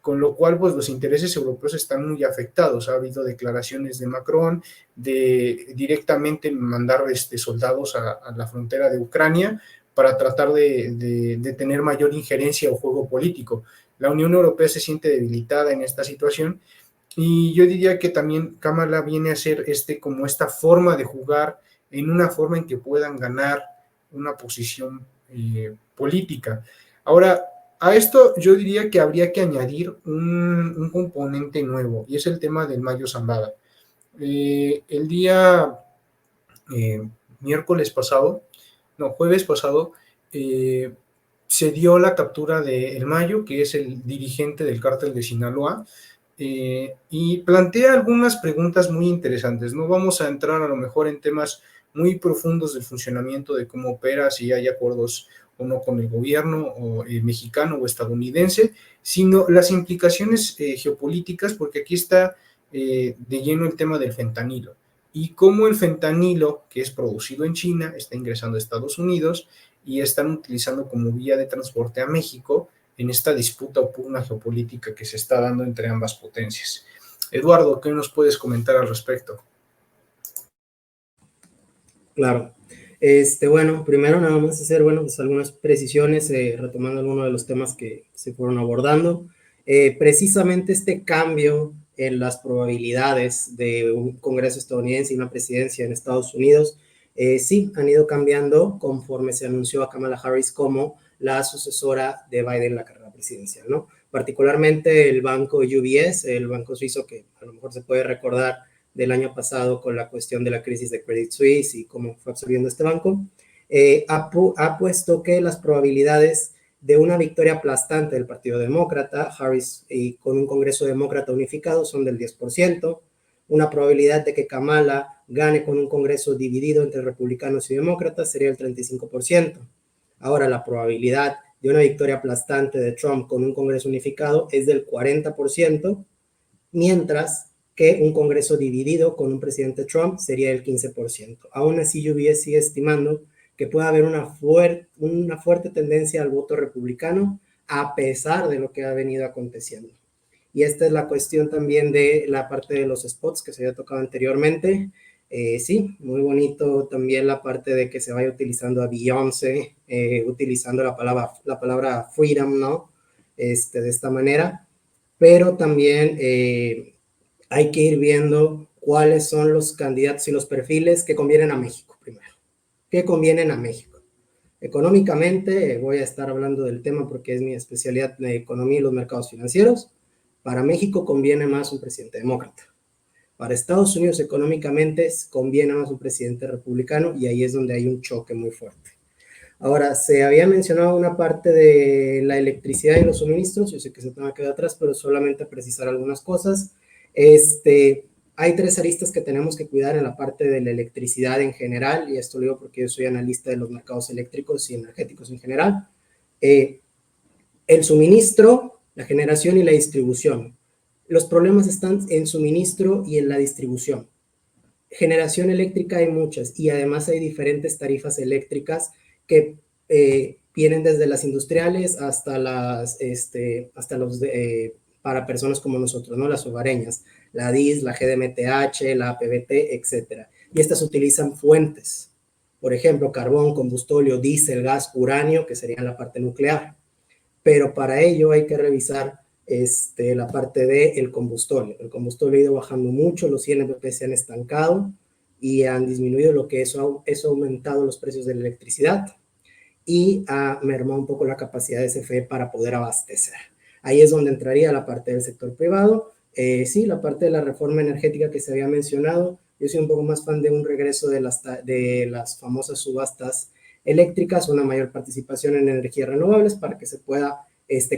Con lo cual pues los intereses europeos están muy afectados. Ha habido declaraciones de Macron de directamente mandar soldados a la frontera de Ucrania para tratar de tener mayor injerencia o juego político. La Unión Europea se siente debilitada en esta situación y yo diría que también Kamala viene a ser como esta forma de jugar en una forma en que puedan ganar una posición política. Ahora, a esto yo diría que habría que añadir un componente nuevo, y es el tema del Mayo Zambada. El día jueves pasado, se dio la captura de El Mayo, que es el dirigente del cártel de Sinaloa, y plantea algunas preguntas muy interesantes. No vamos a entrar a lo mejor en temas muy profundos del funcionamiento de cómo opera, si hay acuerdos o no con el gobierno mexicano o estadounidense, sino las implicaciones geopolíticas, porque aquí está de lleno el tema del fentanilo y cómo el fentanilo, que es producido en China, está ingresando a Estados Unidos y están utilizando como vía de transporte a México en esta disputa o pugna geopolítica que se está dando entre ambas potencias. Eduardo, ¿qué nos puedes comentar al respecto? Claro. Bueno, primero nada más hacer, pues algunas precisiones, retomando algunos de los temas que se fueron abordando. Precisamente este cambio en las probabilidades de un Congreso estadounidense y una presidencia en Estados Unidos, sí, han ido cambiando conforme se anunció a Kamala Harris como la sucesora de Biden en la carrera presidencial, ¿no? Particularmente el banco UBS, el banco suizo que a lo mejor se puede recordar del año pasado con la cuestión de la crisis de Credit Suisse y cómo fue absorbiendo este banco, ha puesto que las probabilidades de una victoria aplastante del Partido Demócrata, Harris, y con un Congreso Demócrata unificado, son del 10%, una probabilidad de que Kamala gane con un Congreso dividido entre republicanos y demócratas sería el 35%. Ahora, la probabilidad de una victoria aplastante de Trump con un Congreso unificado es del 40%, mientras que un Congreso dividido con un presidente Trump sería el 15%. Aún así, UBS sigue estimando que puede haber una fuerte tendencia al voto republicano a pesar de lo que ha venido aconteciendo. Y esta es la cuestión también de la parte de los spots que se había tocado anteriormente. Sí, muy bonito también la parte de que se vaya utilizando a Beyoncé, utilizando la palabra freedom, ¿no? De esta manera, pero también hay que ir viendo cuáles son los candidatos y los perfiles que convienen a México primero. ¿Qué convienen a México? Económicamente, voy a estar hablando del tema porque es mi especialidad de economía y los mercados financieros. Para México conviene más un presidente demócrata. Para Estados Unidos económicamente conviene más un presidente republicano y ahí es donde hay un choque muy fuerte. Ahora, se había mencionado una parte de la electricidad y los suministros, yo sé que se te va a quedar atrás, pero solamente precisar algunas cosas. Hay 3 aristas que tenemos que cuidar en la parte de la electricidad en general, y esto lo digo porque yo soy analista de los mercados eléctricos y energéticos en general. El suministro, la generación y la distribución. Los problemas están en suministro y en la distribución. Generación eléctrica hay muchas y además hay diferentes tarifas eléctricas que vienen desde las industriales hasta para personas como nosotros, ¿no? Las hogareñas, la DIS, la GDMTH, la APBT, etcétera. Y estas utilizan fuentes, por ejemplo, carbón, combustóleo, diésel, gas, uranio, que sería la parte nuclear. Pero para ello hay que revisar la parte del combustóleo. El combustóleo ha ido bajando mucho, los INPP se han estancado y han disminuido, lo que eso ha aumentado los precios de la electricidad y ha mermado un poco la capacidad de CFE para poder abastecer. Ahí es donde entraría la parte del sector privado. Sí, la parte de la reforma energética que se había mencionado. Yo soy un poco más fan de un regreso de las famosas subastas eléctricas, una mayor participación en energías renovables para que se pueda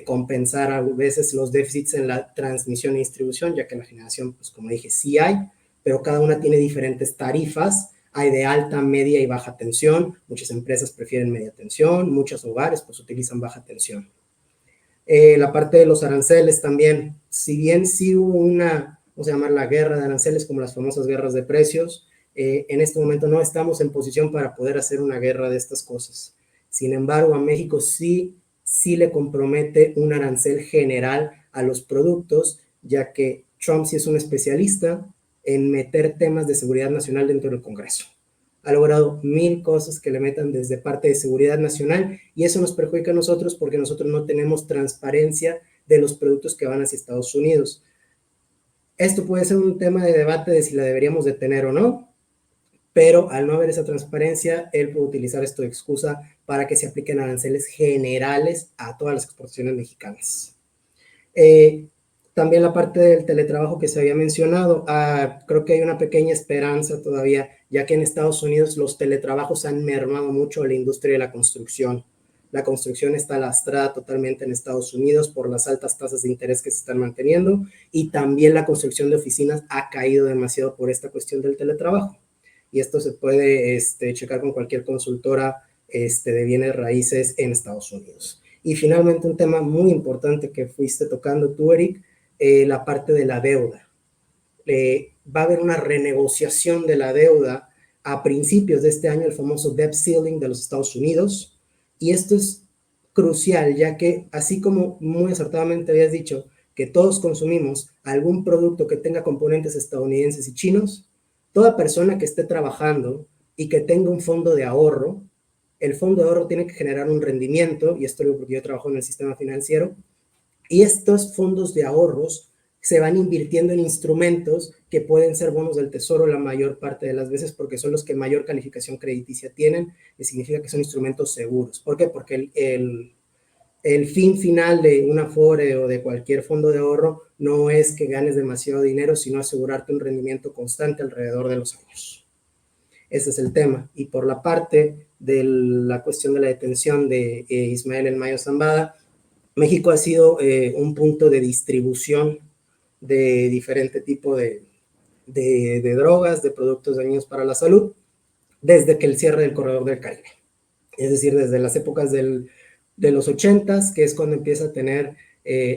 compensar a veces los déficits en la transmisión y distribución, ya que la generación, pues como dije, sí hay, pero cada una tiene diferentes tarifas. Hay de alta, media y baja tensión. Muchas empresas prefieren media tensión, muchos hogares pues utilizan baja tensión. La parte de los aranceles también, si bien sí hubo vamos a llamarla guerra de aranceles, como las famosas guerras de precios, en este momento no estamos en posición para poder hacer una guerra de estas cosas. Sin embargo, a México sí le compromete un arancel general a los productos, ya que Trump sí es un especialista en meter temas de seguridad nacional dentro del Congreso. Ha logrado 1000 cosas que le metan desde parte de seguridad nacional y eso nos perjudica a nosotros porque nosotros no tenemos transparencia de los productos que van hacia Estados Unidos. Esto puede ser un tema de debate de si la deberíamos de tener o no, pero al no haber esa transparencia, él puede utilizar esto de excusa para que se apliquen aranceles generales a todas las exportaciones mexicanas. También la parte del teletrabajo que se había mencionado, creo que hay una pequeña esperanza todavía, ya que en Estados Unidos los teletrabajos han mermado mucho a la industria de la construcción. La construcción está lastrada totalmente en Estados Unidos por las altas tasas de interés que se están manteniendo y también la construcción de oficinas ha caído demasiado por esta cuestión del teletrabajo. Y esto se puede checar con cualquier consultora de bienes raíces en Estados Unidos. Y finalmente un tema muy importante que fuiste tocando tú, Eric, la parte de la deuda. Va a haber una renegociación de la deuda a principios de este año, el famoso debt ceiling de los Estados Unidos, y esto es crucial, ya que así como muy acertadamente habías dicho que todos consumimos algún producto que tenga componentes estadounidenses y chinos, toda persona que esté trabajando y que tenga un fondo de ahorro, el fondo de ahorro tiene que generar un rendimiento, y esto lo digo porque yo trabajo en el sistema financiero, y estos fondos de ahorros se van invirtiendo en instrumentos que pueden ser bonos del tesoro la mayor parte de las veces porque son los que mayor calificación crediticia tienen y significa que son instrumentos seguros. ¿Por qué? Porque el fin final de una Afore o de cualquier fondo de ahorro no es que ganes demasiado dinero, sino asegurarte un rendimiento constante alrededor de los años. Ese es el tema. Y por la parte de la cuestión de la detención de Ismael El Mayo Zambada, México ha sido un punto de distribución de diferente tipo de de drogas, de productos dañinos para la salud, desde que el cierre del corredor del Caribe. Es decir, desde las épocas de los 80s, que es cuando empieza a tener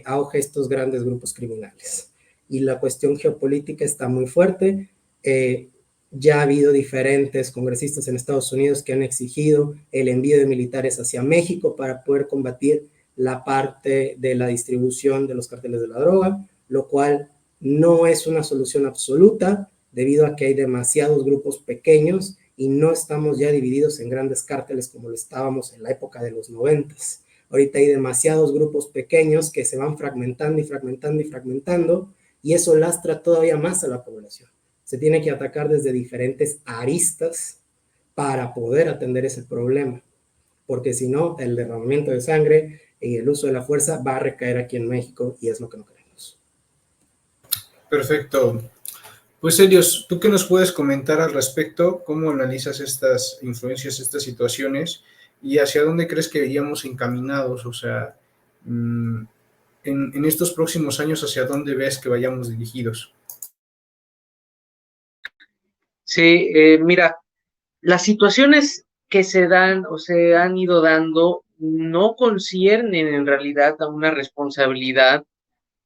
auge estos grandes grupos criminales. Y la cuestión geopolítica está muy fuerte. Ya ha habido diferentes congresistas en Estados Unidos que han exigido el envío de militares hacia México para poder combatir la parte de la distribución de los carteles de la droga, lo cual no es una solución absoluta debido a que hay demasiados grupos pequeños y no estamos ya divididos en grandes cárteles como lo estábamos en la época de los 90s. Ahorita hay demasiados grupos pequeños que se van fragmentando y fragmentando y fragmentando, y eso lastra todavía más a la población. Se tiene que atacar desde diferentes aristas para poder atender ese problema, porque si no, el derramamiento de sangre y el uso de la fuerza va a recaer aquí en México, y es lo que no queremos. Perfecto. Pues Helios, ¿tú qué nos puedes comentar al respecto? ¿Cómo analizas estas influencias, estas situaciones, y hacia dónde crees que iríamos encaminados? O sea, en estos próximos años, ¿hacia dónde ves que vayamos dirigidos? Sí, mira, las situaciones que se dan o se han ido dando no conciernen en realidad a una responsabilidad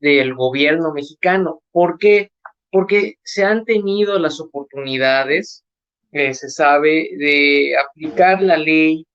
del gobierno mexicano. ¿Por qué? Porque se han tenido las oportunidades, se sabe, de aplicar la ley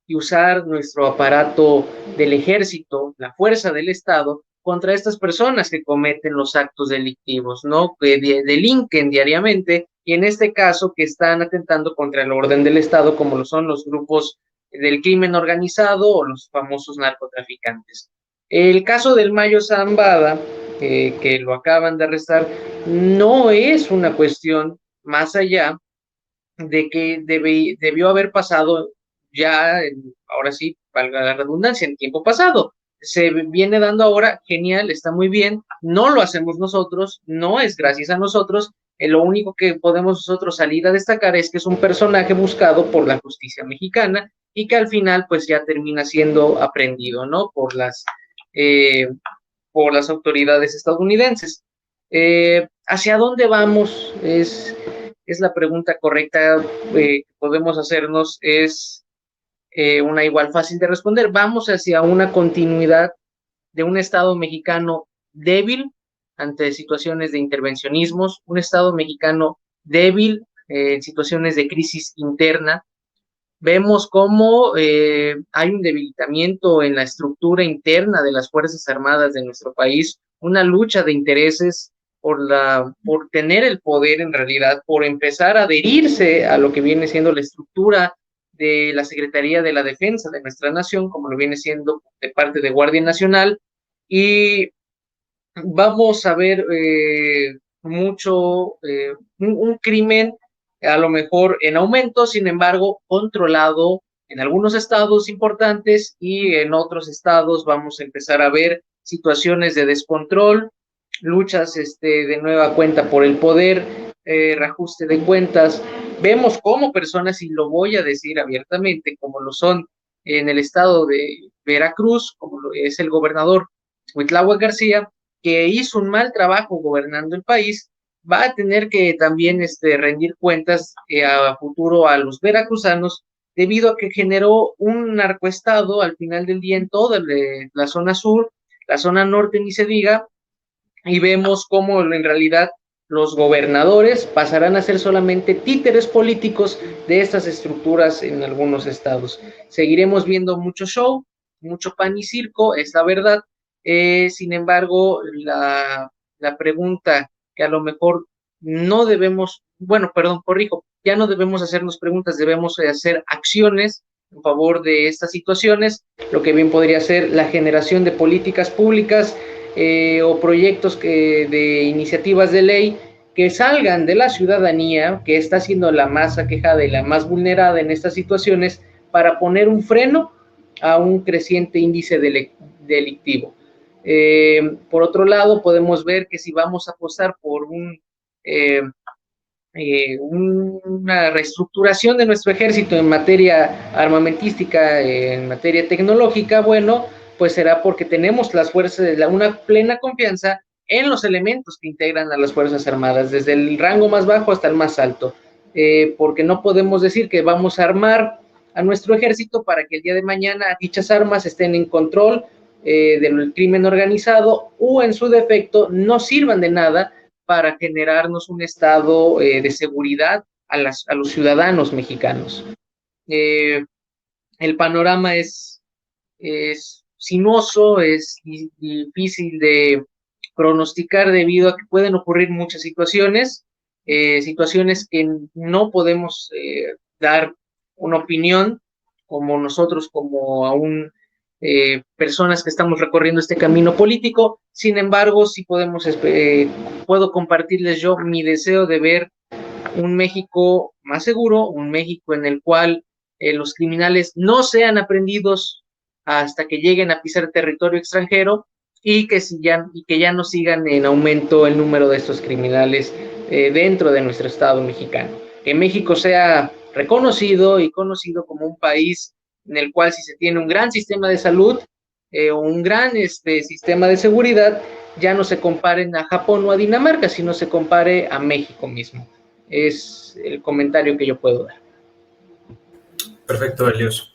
y usar nuestro aparato del ejército, la fuerza del Estado, contra estas personas que cometen los actos delictivos, ¿no? Que delinquen diariamente, y en este caso que están atentando contra el orden del Estado, como lo son los grupos del crimen organizado o los famosos narcotraficantes. El caso del Mayo Zambada, que lo acaban de arrestar, no es una cuestión más allá de que debió haber pasado ya, ahora sí, valga la redundancia, en tiempo pasado. Se viene dando ahora, genial, está muy bien, no lo hacemos nosotros, no es gracias a nosotros, lo único que podemos nosotros salir a destacar es que es un personaje buscado por la justicia mexicana y que al final pues ya termina siendo aprendido, ¿no? Por las autoridades estadounidenses. ¿Hacia dónde vamos? Es la pregunta correcta que podemos hacernos, es una igual fácil de responder. Vamos hacia una continuidad de un Estado mexicano débil ante situaciones de intervencionismos, un Estado mexicano débil en situaciones de crisis interna. Vemos cómo hay un debilitamiento en la estructura interna de las Fuerzas Armadas de nuestro país, una lucha de intereses por tener el poder en realidad, por empezar a adherirse a lo que viene siendo la estructura de la Secretaría de la Defensa de nuestra nación, como lo viene siendo de parte de Guardia Nacional, y vamos a ver mucho un crimen a lo mejor en aumento, sin embargo, controlado en algunos estados importantes, y en otros estados vamos a empezar a ver situaciones de descontrol, luchas de nueva cuenta por el poder, reajuste de cuentas. Vemos como personas, y lo voy a decir abiertamente, como lo son en el estado de Veracruz, como lo es el gobernador Cuitláhuac García, que hizo un mal trabajo gobernando el país, va a tener que también rendir cuentas a futuro a los veracruzanos, debido a que generó un narcoestado al final del día en toda la zona sur, la zona norte ni se diga, y vemos cómo en realidad los gobernadores pasarán a ser solamente títeres políticos de estas estructuras en algunos estados. Seguiremos viendo mucho show, mucho pan y circo, es la verdad. Sin embargo, la pregunta que a lo mejor no debemos, bueno, perdón, corrijo, ya no debemos hacernos preguntas, debemos hacer acciones en favor de estas situaciones, lo que bien podría ser la generación de políticas públicas o proyectos de iniciativas de ley que salgan de la ciudadanía, que está siendo la más aquejada y la más vulnerada en estas situaciones, para poner un freno a un creciente índice delictivo. Por otro lado, podemos ver que si vamos a apostar por una reestructuración de nuestro ejército en materia armamentística, en materia tecnológica, bueno, pues será porque tenemos las fuerzas, una plena confianza en los elementos que integran a las Fuerzas Armadas, desde el rango más bajo hasta el más alto, porque no podemos decir que vamos a armar a nuestro ejército para que el día de mañana dichas armas estén en control del crimen organizado o en su defecto no sirvan de nada para generarnos un estado de seguridad a los ciudadanos mexicanos. El panorama es sinuoso, es difícil de pronosticar debido a que pueden ocurrir muchas situaciones que no podemos dar una opinión como nosotros, como aún personas que estamos recorriendo este camino político. Sin embargo, sí puedo compartirles yo mi deseo de ver un México más seguro, un México en el cual los criminales no sean aprendidos hasta que lleguen a pisar territorio extranjero y que ya no sigan en aumento el número de estos criminales dentro de nuestro Estado mexicano. Que México sea reconocido y conocido como un país en el cual si se tiene un gran sistema de salud o un gran sistema de seguridad, ya no se comparen a Japón o a Dinamarca, sino se compare a México mismo. Es el comentario que yo puedo dar. Perfecto, Helios.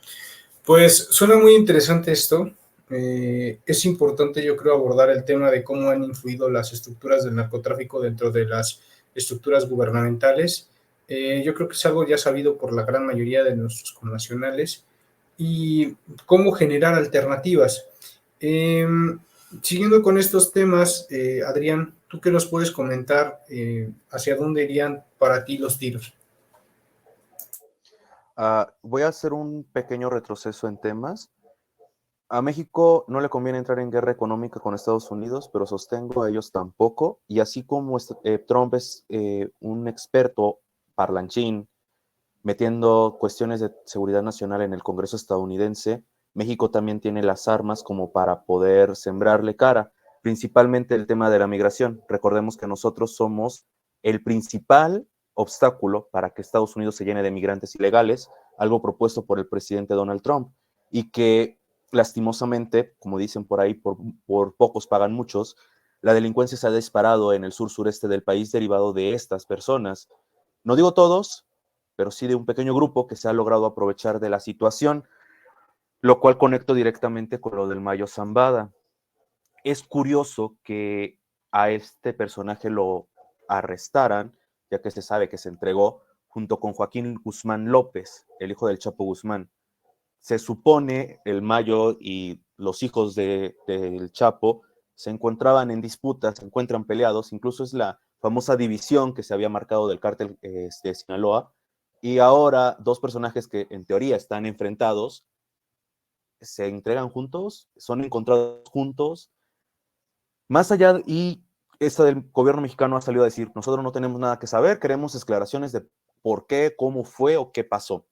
Pues suena muy interesante esto. Es importante, yo creo, abordar el tema de cómo han influido las estructuras del narcotráfico dentro de las estructuras gubernamentales. Yo creo que es algo ya sabido por la gran mayoría de nuestros connacionales y cómo generar alternativas. Siguiendo con estos temas, Adrián, ¿tú qué nos puedes comentar hacia dónde irían para ti los tiros? Voy a hacer un pequeño retroceso en temas. A México no le conviene entrar en guerra económica con Estados Unidos, pero sostengo a ellos tampoco. Y así como Trump es un experto parlanchín, metiendo cuestiones de seguridad nacional en el Congreso estadounidense, México también tiene las armas como para poder sembrarle cara, principalmente el tema de la migración. Recordemos que nosotros somos el principal obstáculo para que Estados Unidos se llene de migrantes ilegales, algo propuesto por el presidente Donald Trump, y que lastimosamente, como dicen por ahí, por pocos pagan muchos, la delincuencia se ha disparado en el sur-sureste del país derivado de estas personas. No digo todos, pero sí de un pequeño grupo que se ha logrado aprovechar de la situación, lo cual conecto directamente con lo del Mayo Zambada. Es curioso que a este personaje lo arrestaran, ya que se sabe que se entregó junto con Joaquín Guzmán López, el hijo del Chapo Guzmán. Se supone el Mayo y los hijos del Chapo se encontraban en disputas, se encuentran peleados, incluso es la famosa división que se había marcado del cártel de Sinaloa, y ahora dos personajes que en teoría están enfrentados se entregan juntos, son encontrados juntos, más allá, y esta del gobierno mexicano ha salido a decir, nosotros no tenemos nada que saber, queremos aclaraciones de por qué, cómo fue o qué pasó.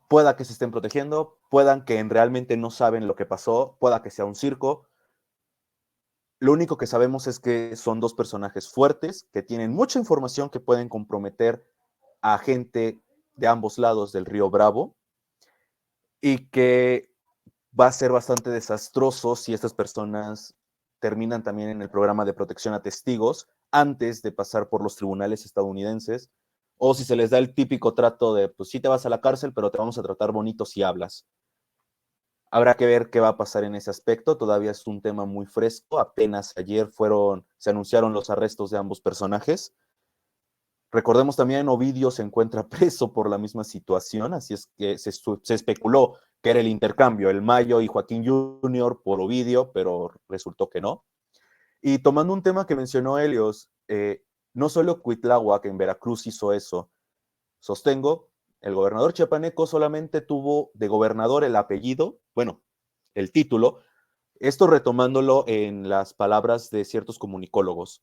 Pueda que se estén protegiendo, puedan que realmente no saben lo que pasó, pueda que sea un circo. Lo único que sabemos es que son dos personajes fuertes, que tienen mucha información que pueden comprometer a gente de ambos lados del río Bravo y que va a ser bastante desastroso si estas personas terminan también en el programa de protección a testigos antes de pasar por los tribunales estadounidenses, o si se les da el típico trato de, pues sí te vas a la cárcel, pero te vamos a tratar bonito si hablas. Habrá que ver qué va a pasar en ese aspecto, todavía es un tema muy fresco, apenas ayer se anunciaron los arrestos de ambos personajes. Recordemos también, Ovidio se encuentra preso por la misma situación, así es que se especuló que era el intercambio, el Mayo y Joaquín Jr. por Ovidio, pero resultó que no. Y tomando un tema que mencionó Helios, no solo Cuitláhuac en Veracruz hizo eso, sostengo, el gobernador chiapaneco solamente tuvo de gobernador el apellido, bueno, el título, esto retomándolo en las palabras de ciertos comunicólogos.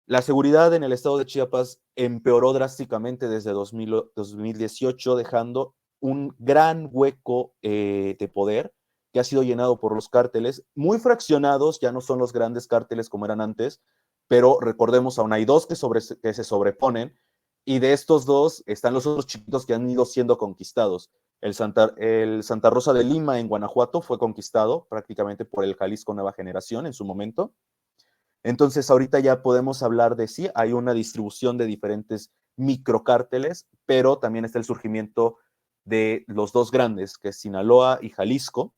La seguridad en el estado de Chiapas empeoró drásticamente desde 2018, dejando un gran hueco de poder que ha sido llenado por los cárteles, muy fraccionados, ya no son los grandes cárteles como eran antes, pero recordemos, aún hay dos que se sobreponen, y de estos dos están los otros chiquitos que han ido siendo conquistados. El Santa Rosa de Lima en Guanajuato fue conquistado prácticamente por el Jalisco Nueva Generación en su momento. Entonces ahorita ya podemos hablar de sí, hay una distribución de diferentes microcárteles, pero también está el surgimiento de los dos grandes, que es Sinaloa y Jalisco.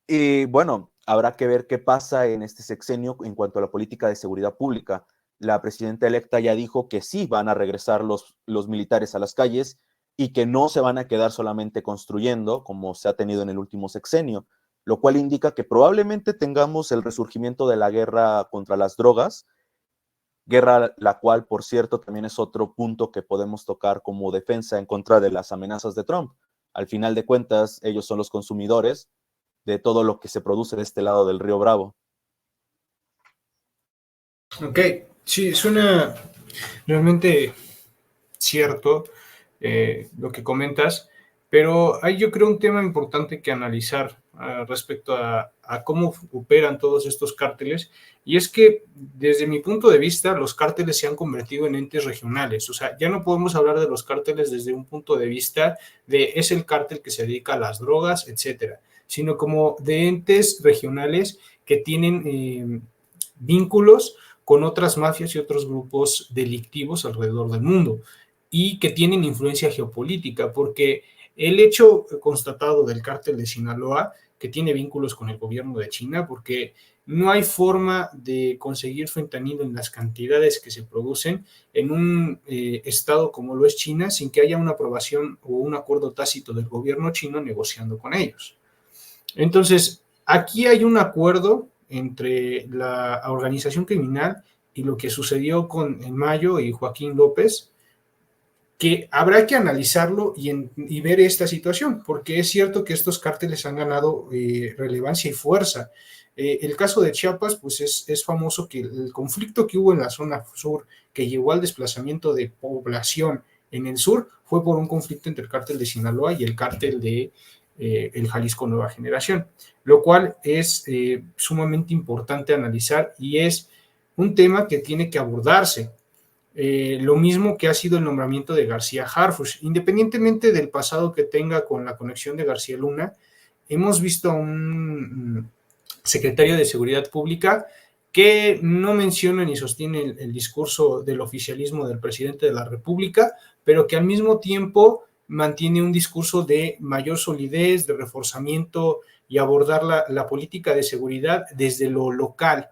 Y bueno, habrá que ver qué pasa en este sexenio en cuanto a la política de seguridad pública. La presidenta electa ya dijo que sí van a regresar los militares a las calles y que no se van a quedar solamente construyendo como se ha tenido en el último sexenio, lo cual indica que probablemente tengamos el resurgimiento de la guerra contra las drogas, guerra la cual, por cierto, también es otro punto que podemos tocar como defensa en contra de las amenazas de Trump. Al final de cuentas, ellos son los consumidores de todo lo que se produce de este lado del río Bravo. Ok, sí, suena realmente cierto lo que comentas, pero hay yo creo un tema importante que analizar respecto a cómo operan todos estos cárteles, y es que desde mi punto de vista los cárteles se han convertido en entes regionales. O sea, ya no podemos hablar de los cárteles desde un punto de vista de es el cártel que se dedica a las drogas, etcétera, sino como de entes regionales que tienen vínculos con otras mafias y otros grupos delictivos alrededor del mundo y que tienen influencia geopolítica, porque el hecho constatado del cártel de Sinaloa, que tiene vínculos con el gobierno de China, porque no hay forma de conseguir fentanilo en las cantidades que se producen en un estado como lo es China sin que haya una aprobación o un acuerdo tácito del gobierno chino negociando con ellos. Entonces, aquí hay un acuerdo entre la organización criminal y lo que sucedió con El Mayo y Joaquín López, que habrá que analizarlo y ver esta situación, porque es cierto que estos cárteles han ganado relevancia y fuerza. El caso de Chiapas, pues es famoso que el conflicto que hubo en la zona sur, que llevó al desplazamiento de población en el sur, fue por un conflicto entre el cártel de Sinaloa y el cártel de el Jalisco Nueva Generación, lo cual es sumamente importante analizar y es un tema que tiene que abordarse. Lo mismo que ha sido el nombramiento de García Harfuch, independientemente del pasado que tenga con la conexión de García Luna, hemos visto a un secretario de Seguridad Pública que no menciona ni sostiene el discurso del oficialismo del presidente de la República, pero que al mismo tiempo mantiene un discurso de mayor solidez, de reforzamiento y abordar la política de seguridad desde lo local.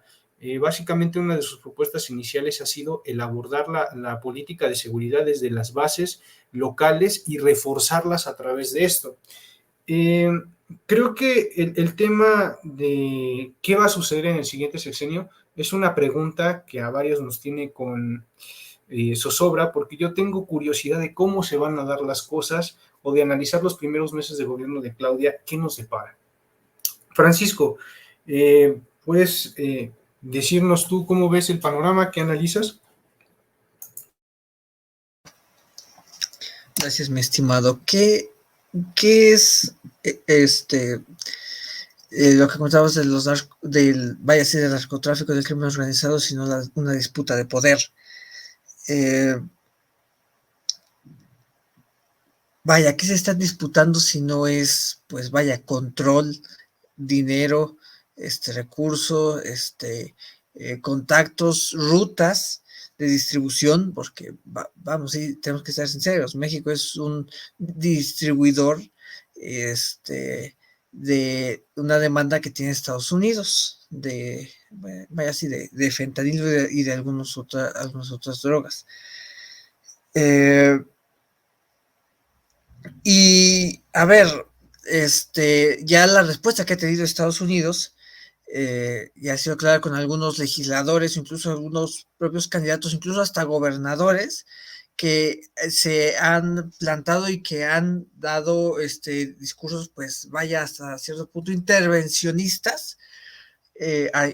Básicamente una de sus propuestas iniciales ha sido el abordar la política de seguridad desde las bases locales y reforzarlas a través de esto. Creo que el tema de qué va a suceder en el siguiente sexenio es una pregunta que a varios nos tiene con zozobra, porque yo tengo curiosidad de cómo se van a dar las cosas o de analizar los primeros meses de gobierno de Claudia, qué nos depara. Francisco, ¿puedes decirnos tú cómo ves el panorama, qué analizas? Gracias, mi estimado. ¿Qué es lo que contabas de del narcotráfico, del crimen organizado, sino una disputa de poder? Vaya, ¿qué se están disputando si no es, pues vaya, control, dinero, recurso, contactos, rutas de distribución? Porque vamos, sí, tenemos que ser sinceros, México es un distribuidor de una demanda que tiene Estados Unidos, vaya así, de fentanilo y de algunas otras drogas. Y a ver, ya la respuesta que ha tenido Estados Unidos ya ha sido clara con algunos legisladores, incluso algunos propios candidatos, incluso hasta gobernadores, que se han plantado y que han dado discursos, pues vaya, hasta cierto punto intervencionistas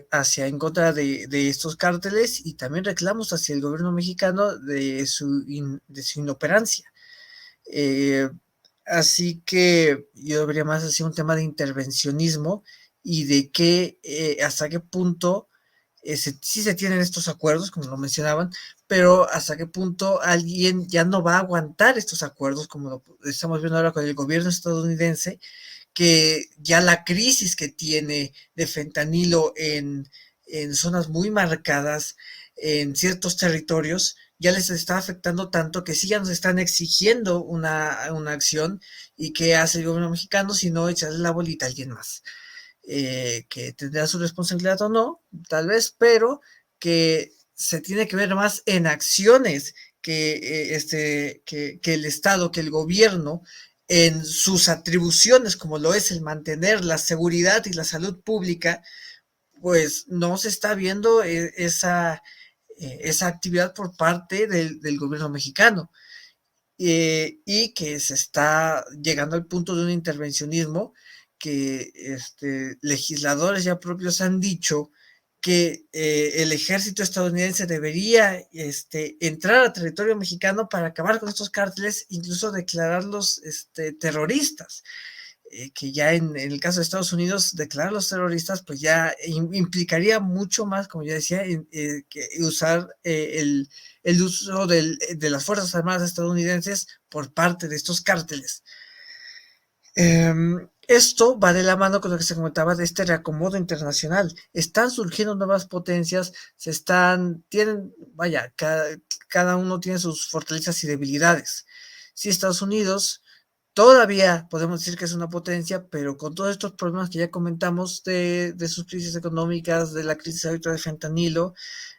hacia en contra de estos cárteles, y también reclamos hacia el gobierno mexicano de su inoperancia. Así que yo vería más así un tema de intervencionismo y de hasta qué punto sí se tienen estos acuerdos, como lo mencionaban, pero hasta qué punto alguien ya no va a aguantar estos acuerdos, como lo estamos viendo ahora con el gobierno estadounidense, que ya la crisis que tiene de fentanilo en zonas muy marcadas, en ciertos territorios, ya les está afectando tanto que sí ya nos están exigiendo una acción, y que hace el gobierno mexicano si no echarle la bolita a alguien más, que tendrá su responsabilidad o no, tal vez, pero que se tiene que ver más en acciones que el Estado, que el gobierno, en sus atribuciones, como lo es el mantener la seguridad y la salud pública, pues no se está viendo esa actividad por parte del gobierno mexicano, y que se está llegando al punto de un intervencionismo que legisladores ya propios han dicho que el ejército estadounidense debería entrar a territorio mexicano para acabar con estos cárteles, incluso declararlos terroristas, que ya en el caso de Estados Unidos, declararlos terroristas, pues ya implicaría mucho más, como ya decía, que usar el uso de las Fuerzas Armadas estadounidenses por parte de estos cárteles. Esto va de la mano con lo que se comentaba de este reacomodo internacional. Están surgiendo nuevas potencias, cada uno tiene sus fortalezas y debilidades. Sí, Estados Unidos todavía podemos decir que es una potencia, pero con todos estos problemas que ya comentamos de sus crisis económicas, de la crisis ahorita de fentanilo,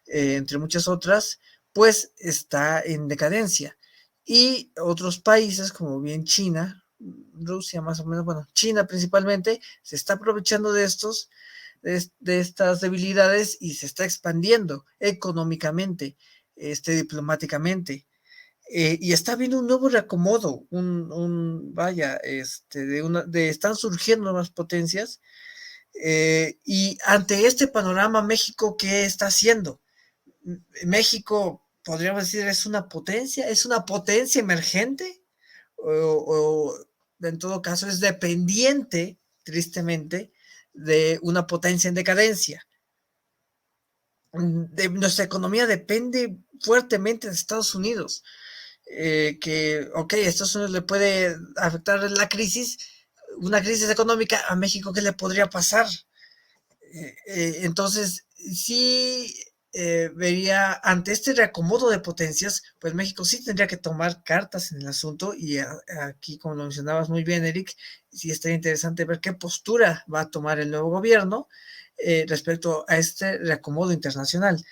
entre muchas otras, pues está en decadencia. Y otros países, como bien China, Rusia más o menos, bueno, China principalmente, se está aprovechando de estas debilidades, y se está expandiendo económicamente, diplomáticamente. Y está habiendo un nuevo reacomodo, están surgiendo nuevas potencias, y ante este panorama, México, ¿qué está haciendo? México, podríamos decir, es una potencia emergente, o en todo caso es dependiente, tristemente, de una potencia en decadencia. Nuestra economía depende fuertemente de Estados Unidos. Estados Unidos le puede afectar una crisis económica. A México, ¿qué le podría pasar? Entonces, sí, vería ante este reacomodo de potencias, pues México sí tendría que tomar cartas en el asunto, y aquí, como lo mencionabas muy bien, Eric, sí estaría interesante ver qué postura va a tomar el nuevo gobierno respecto a este reacomodo internacional.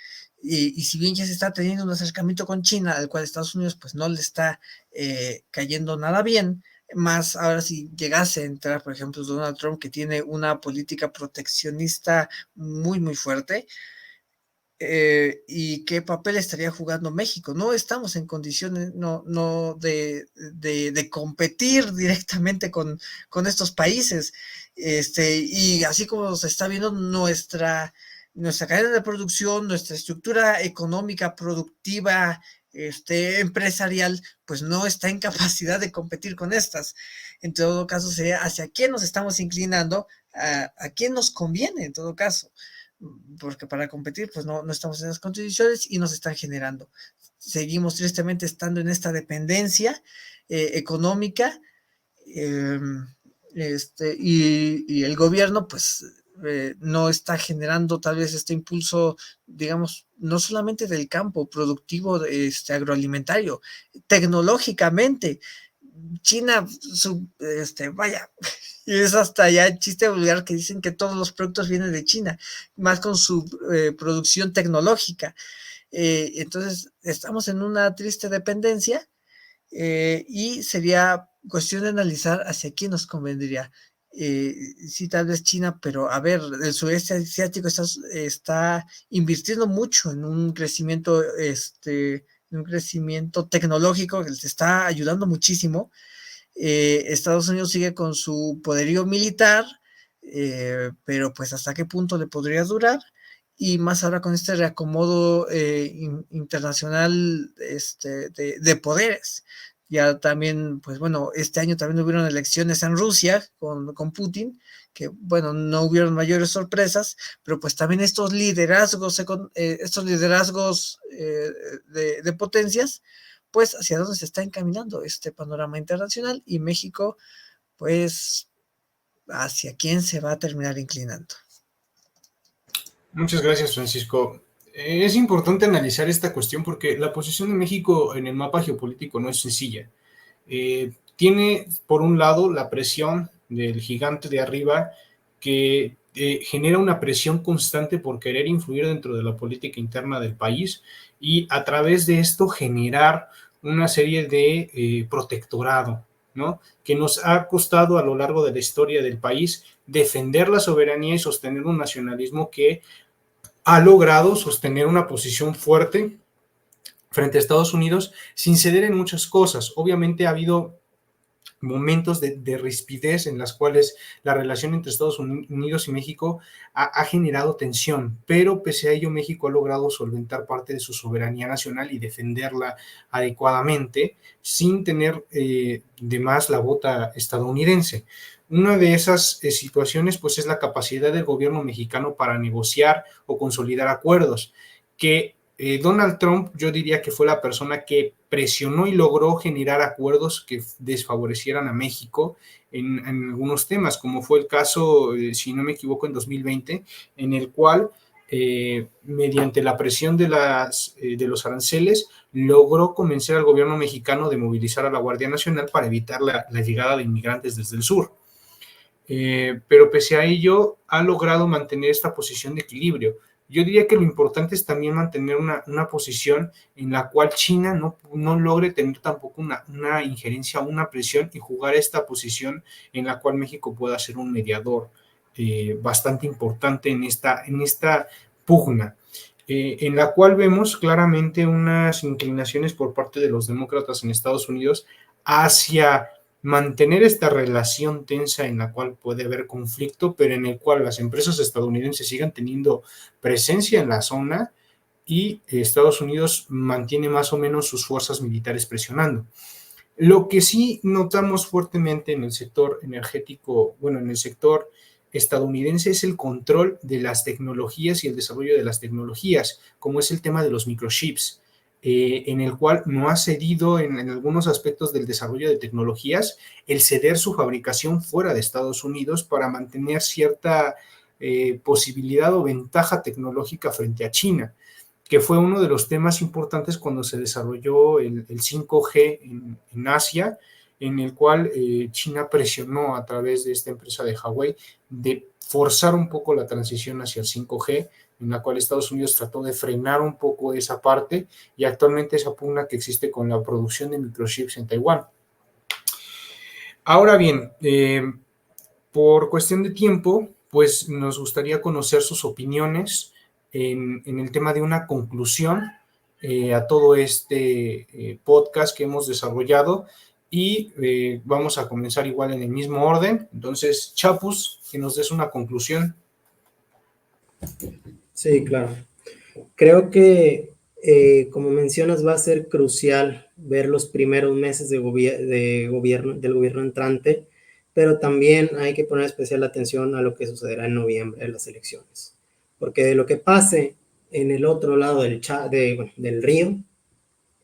Y si bien ya se está teniendo un acercamiento con China, al cual Estados Unidos pues no le está cayendo nada bien, más ahora si llegase a entrar, por ejemplo, Donald Trump, que tiene una política proteccionista muy, muy fuerte, y qué papel estaría jugando México. No estamos en condiciones no de competir directamente con estos países, y así como se está viendo nuestra cadena de producción, nuestra estructura económica, productiva, empresarial, pues no está en capacidad de competir con estas. En todo caso, sería hacia quién nos estamos inclinando, a quién nos conviene, en todo caso, porque para competir pues no estamos en las condiciones, y nos están generando. Seguimos tristemente estando en esta dependencia económica, eh, y el gobierno pues no está generando tal vez este impulso, digamos, no solamente del campo productivo agroalimentario, tecnológicamente. China, y es hasta ya chiste vulgar que dicen que todos los productos vienen de China, más con su producción tecnológica. Entonces, estamos en una triste dependencia, y sería cuestión de analizar hacia quién nos convendría. Sí, tal vez China, pero a ver, el sureste asiático está invirtiendo mucho en un crecimiento, tecnológico que les está ayudando muchísimo. Estados Unidos sigue con su poderío militar, pero pues hasta qué punto le podría durar, y más ahora con este reacomodo internacional de poderes. Ya también, pues bueno, este año también hubieron elecciones en Rusia con Putin, que, bueno, no hubieron mayores sorpresas, pero pues también estos liderazgos de potencias, pues hacia dónde se está encaminando este panorama internacional, y México, pues, hacia quién se va a terminar inclinando. Muchas gracias, Francisco. Es importante analizar esta cuestión porque la posición de México en el mapa geopolítico no es sencilla. Tiene, por un lado, la presión del gigante de arriba que genera una presión constante por querer influir dentro de la política interna del país y a través de esto generar una serie de protectorado, ¿no? Que nos ha costado a lo largo de la historia del país defender la soberanía y sostener un nacionalismo que ha logrado sostener una posición fuerte frente a Estados Unidos sin ceder en muchas cosas. Obviamente ha habido momentos de rispidez en las cuales la relación entre Estados Unidos y México ha generado tensión, pero pese a ello México ha logrado solventar parte de su soberanía nacional y defenderla adecuadamente sin tener de más la bota estadounidense. Una de esas situaciones pues es la capacidad del gobierno mexicano para negociar o consolidar acuerdos, que Donald Trump yo diría que fue la persona que presionó y logró generar acuerdos que desfavorecieran a México en algunos temas, como fue el caso, si no me equivoco, en 2020, en el cual mediante la presión de los aranceles logró convencer al gobierno mexicano de movilizar a la Guardia Nacional para evitar la llegada de inmigrantes desde el sur. Pero pese a ello ha logrado mantener esta posición de equilibrio. Yo diría que lo importante es también mantener una posición en la cual China no logre tener tampoco una injerencia, una presión y jugar esta posición en la cual México pueda ser un mediador bastante importante en esta pugna, en la cual vemos claramente unas inclinaciones por parte de los demócratas en Estados Unidos hacia mantener esta relación tensa en la cual puede haber conflicto, pero en el cual las empresas estadounidenses sigan teniendo presencia en la zona y Estados Unidos mantiene más o menos sus fuerzas militares presionando. Lo que sí notamos fuertemente en el sector energético, bueno, en el sector estadounidense es el control de las tecnologías y el desarrollo de las tecnologías, como es el tema de los microchips. En el cual no ha cedido en algunos aspectos del desarrollo de tecnologías el ceder su fabricación fuera de Estados Unidos para mantener cierta posibilidad o ventaja tecnológica frente a China, que fue uno de los temas importantes cuando se desarrolló el 5G en Asia, en el cual China presionó a través de esta empresa de Huawei de forzar un poco la transición hacia el 5G, en la cual Estados Unidos trató de frenar un poco esa parte y actualmente esa pugna que existe con la producción de microchips en Taiwán. Ahora bien, por cuestión de tiempo, pues nos gustaría conocer sus opiniones en el tema de una conclusión a todo este podcast que hemos desarrollado y vamos a comenzar igual en el mismo orden. Entonces, Chapus, que nos des una conclusión. Sí, claro. Creo que, como mencionas, va a ser crucial ver los primeros meses del gobierno entrante, pero también hay que poner especial atención a lo que sucederá en noviembre en las elecciones, porque de lo que pase en el otro lado del río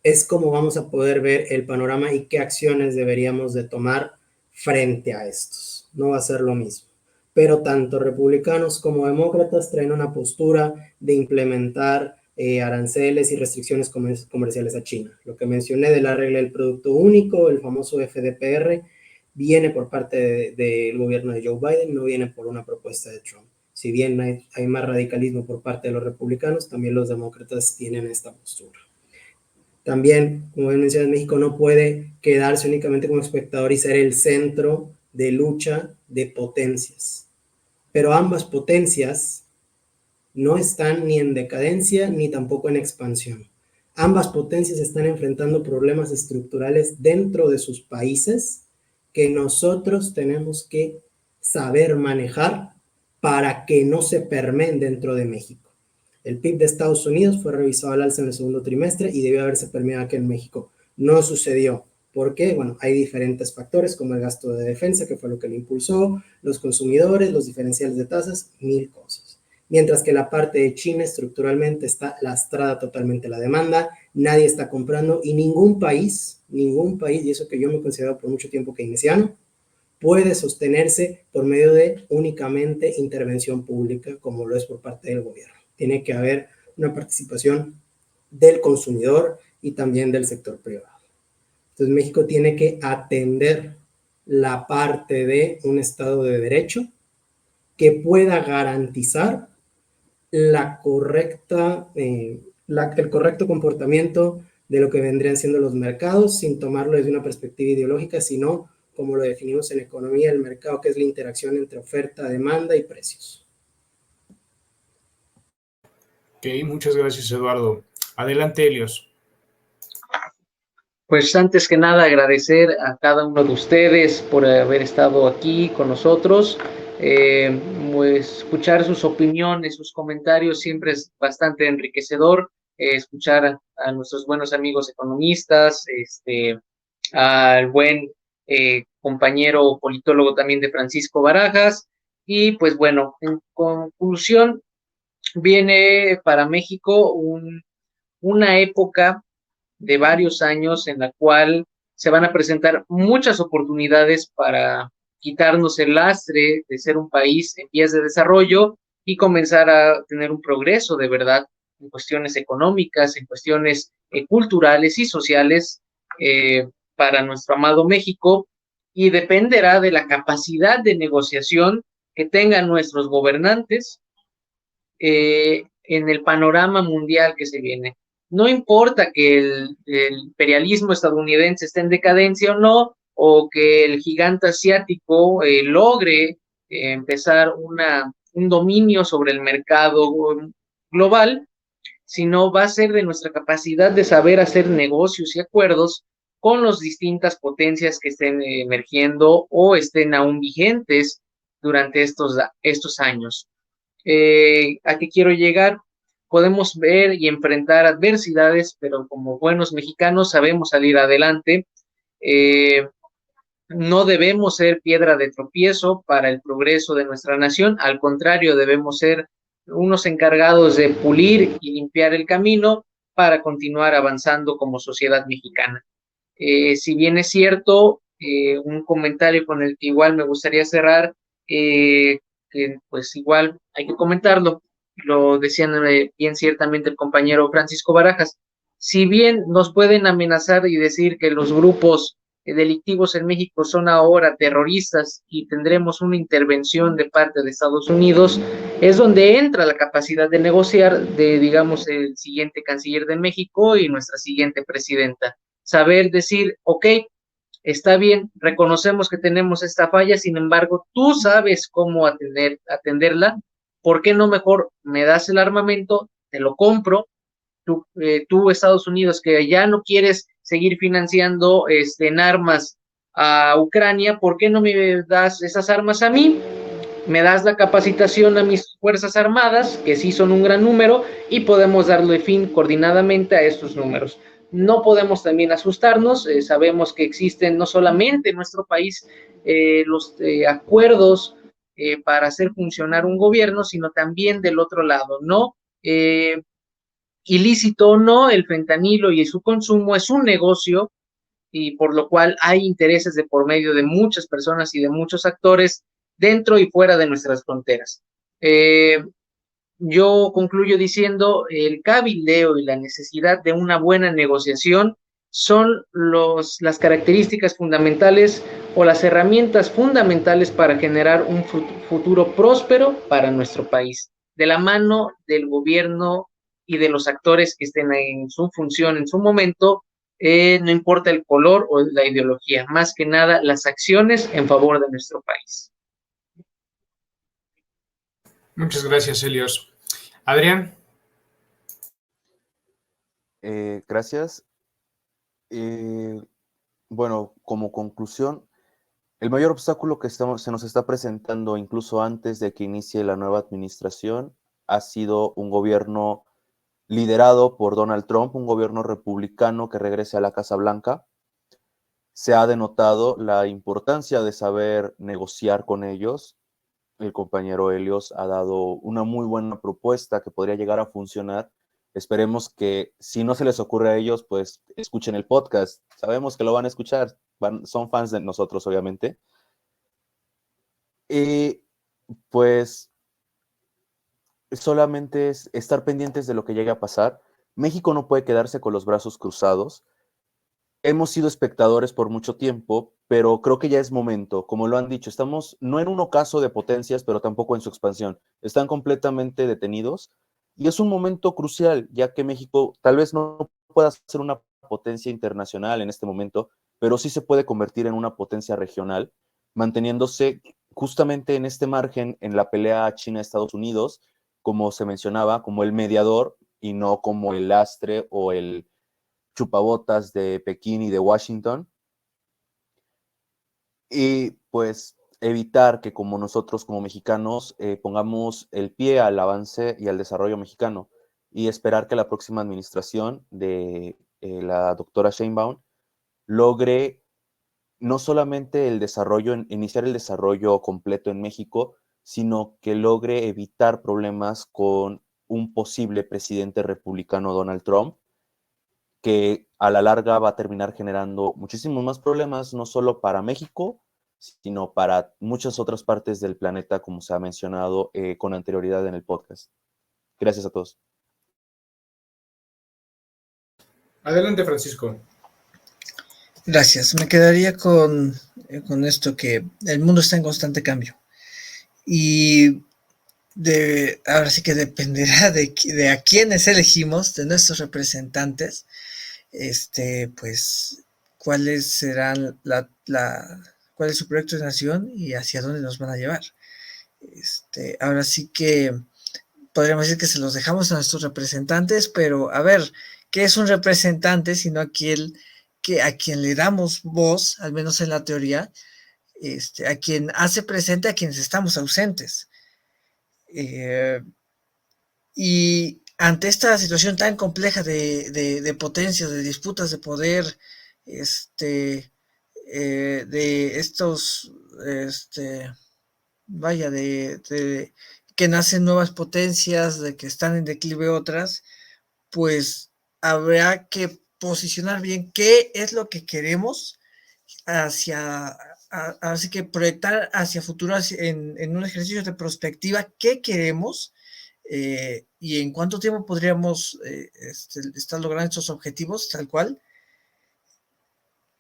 es como vamos a poder ver el panorama y qué acciones deberíamos de tomar frente a estos. No va a ser lo mismo. Pero tanto republicanos como demócratas traen una postura de implementar aranceles y restricciones comerciales a China. Lo que mencioné de la regla del producto único, el famoso FDPR, viene por parte del gobierno de Joe Biden, no viene por una propuesta de Trump. Si bien hay más radicalismo por parte de los republicanos, también los demócratas tienen esta postura. También, como bien mencioné, México no puede quedarse únicamente como espectador y ser el centro de lucha de potencias. Pero ambas potencias no están ni en decadencia ni tampoco en expansión. Ambas potencias están enfrentando problemas estructurales dentro de sus países que nosotros tenemos que saber manejar para que no se permeen dentro de México. El PIB de Estados Unidos fue revisado al alza en el segundo trimestre y debió haberse permeado aquí en México. No sucedió. ¿Por qué? Bueno, hay diferentes factores como el gasto de defensa, que fue lo que lo impulsó, los consumidores, los diferenciales de tasas, mil cosas. Mientras que la parte de China estructuralmente está lastrada totalmente la demanda, nadie está comprando y ningún país, y eso que yo me he considerado por mucho tiempo keynesiano, puede sostenerse por medio de únicamente intervención pública como lo es por parte del gobierno. Tiene que haber una participación del consumidor y también del sector privado. Entonces México tiene que atender la parte de un Estado de Derecho que pueda garantizar la correcta, el correcto comportamiento de lo que vendrían siendo los mercados sin tomarlo desde una perspectiva ideológica, sino como lo definimos en economía, el mercado, que es la interacción entre oferta, demanda y precios. Ok, muchas gracias, Eduardo. Adelante, Helios. Pues antes que nada agradecer a cada uno de ustedes por haber estado aquí con nosotros. Pues escuchar sus opiniones, sus comentarios siempre es bastante enriquecedor. Escuchar a nuestros buenos amigos economistas, al buen compañero politólogo también de Francisco Barajas. Y pues bueno, en conclusión, viene para México una época de varios años en la cual se van a presentar muchas oportunidades para quitarnos el lastre de ser un país en vías de desarrollo y comenzar a tener un progreso de verdad en cuestiones económicas, en cuestiones culturales y sociales para nuestro amado México, y dependerá de la capacidad de negociación que tengan nuestros gobernantes en el panorama mundial que se viene. No importa que el imperialismo estadounidense esté en decadencia o no, o que el gigante asiático logre empezar un dominio sobre el mercado global, sino va a ser de nuestra capacidad de saber hacer negocios y acuerdos con las distintas potencias que estén emergiendo o estén aún vigentes durante estos años. ¿A qué quiero llegar? Podemos ver y enfrentar adversidades, pero como buenos mexicanos sabemos salir adelante. No debemos ser piedra de tropiezo para el progreso de nuestra nación, al contrario, debemos ser unos encargados de pulir y limpiar el camino para continuar avanzando como sociedad mexicana. Si bien es cierto, un comentario con el que igual me gustaría cerrar, que pues igual hay que comentarlo, lo decían bien ciertamente el compañero Francisco Barajas, si bien nos pueden amenazar y decir que los grupos delictivos en México son ahora terroristas y tendremos una intervención de parte de Estados Unidos, es donde entra la capacidad de negociar de, digamos, el siguiente canciller de México y nuestra siguiente presidenta. Saber decir, ok, está bien, reconocemos que tenemos esta falla, sin embargo, tú sabes cómo atenderla, ¿por qué no mejor me das el armamento, te lo compro? Tú, Estados Unidos, que ya no quieres seguir financiando en armas a Ucrania, ¿por qué no me das esas armas a mí? Me das la capacitación a mis Fuerzas Armadas, que sí son un gran número, y podemos darle fin coordinadamente a estos números. No podemos también asustarnos, sabemos que existen no solamente en nuestro país los acuerdos para hacer funcionar un gobierno, sino también del otro lado, ¿no? Ilícito o no, el fentanilo y su consumo es un negocio y por lo cual hay intereses de por medio de muchas personas y de muchos actores dentro y fuera de nuestras fronteras. Yo concluyo diciendo, el cabildeo y la necesidad de una buena negociación son las características fundamentales o las herramientas fundamentales para generar un futuro próspero para nuestro país, de la mano del gobierno y de los actores que estén en su función en su momento, no importa el color o la ideología, más que nada las acciones en favor de nuestro país. Muchas gracias, Helios. Adrián. Gracias. Bueno, como conclusión, el mayor obstáculo que se nos está presentando incluso antes de que inicie la nueva administración ha sido un gobierno liderado por Donald Trump, un gobierno republicano que regrese a la Casa Blanca. se ha denotado la importancia de saber negociar con ellos. El compañero Helios ha dado una muy buena propuesta que podría llegar a funcionar. Esperemos que si no se les ocurre a ellos, pues escuchen el podcast. Sabemos que lo van a escuchar, son fans de nosotros, obviamente. Y pues solamente es estar pendientes de lo que llegue a pasar. México no puede quedarse con los brazos cruzados. Hemos sido espectadores por mucho tiempo, pero creo que ya es momento. Como lo han dicho, estamos no en un ocaso de potencias, pero tampoco en su expansión. Están completamente detenidos y es un momento crucial, ya que México tal vez no pueda ser una potencia internacional en este momento, pero sí se puede convertir en una potencia regional, manteniéndose justamente en este margen en la pelea China-Estados Unidos, como se mencionaba, como el mediador y no como el lastre o el chupabotas de Pekín y de Washington, y pues evitar que como nosotros como mexicanos pongamos el pie al avance y al desarrollo mexicano, y esperar que la próxima administración de la doctora Sheinbaum logre no solamente el desarrollo, iniciar el desarrollo completo en México, sino que logre evitar problemas con un posible presidente republicano, Donald Trump, que a la larga va a terminar generando muchísimos más problemas, no solo para México, sino para muchas otras partes del planeta, como se ha mencionado con anterioridad en el podcast. Gracias a todos. Adelante, Francisco. Gracias. Me quedaría con esto, que el mundo está en constante cambio. Y ahora sí que dependerá de a quienes elegimos, de nuestros representantes, pues cuáles serán cuál es su proyecto de nación y hacia dónde nos van a llevar. Ahora sí que podríamos decir que se los dejamos a nuestros representantes, pero a ver, ¿qué es un representante sino a quien le damos voz, al menos en la teoría, a quien hace presente a quienes estamos ausentes? Y ante esta situación tan compleja de potencias, de disputas de poder, de estos, vaya, de que nacen nuevas potencias, de que están en declive otras, pues habrá que posicionar bien qué es lo que queremos así que proyectar hacia futuro en un ejercicio de prospectiva qué queremos y en cuánto tiempo podríamos estar logrando estos objetivos tal cual.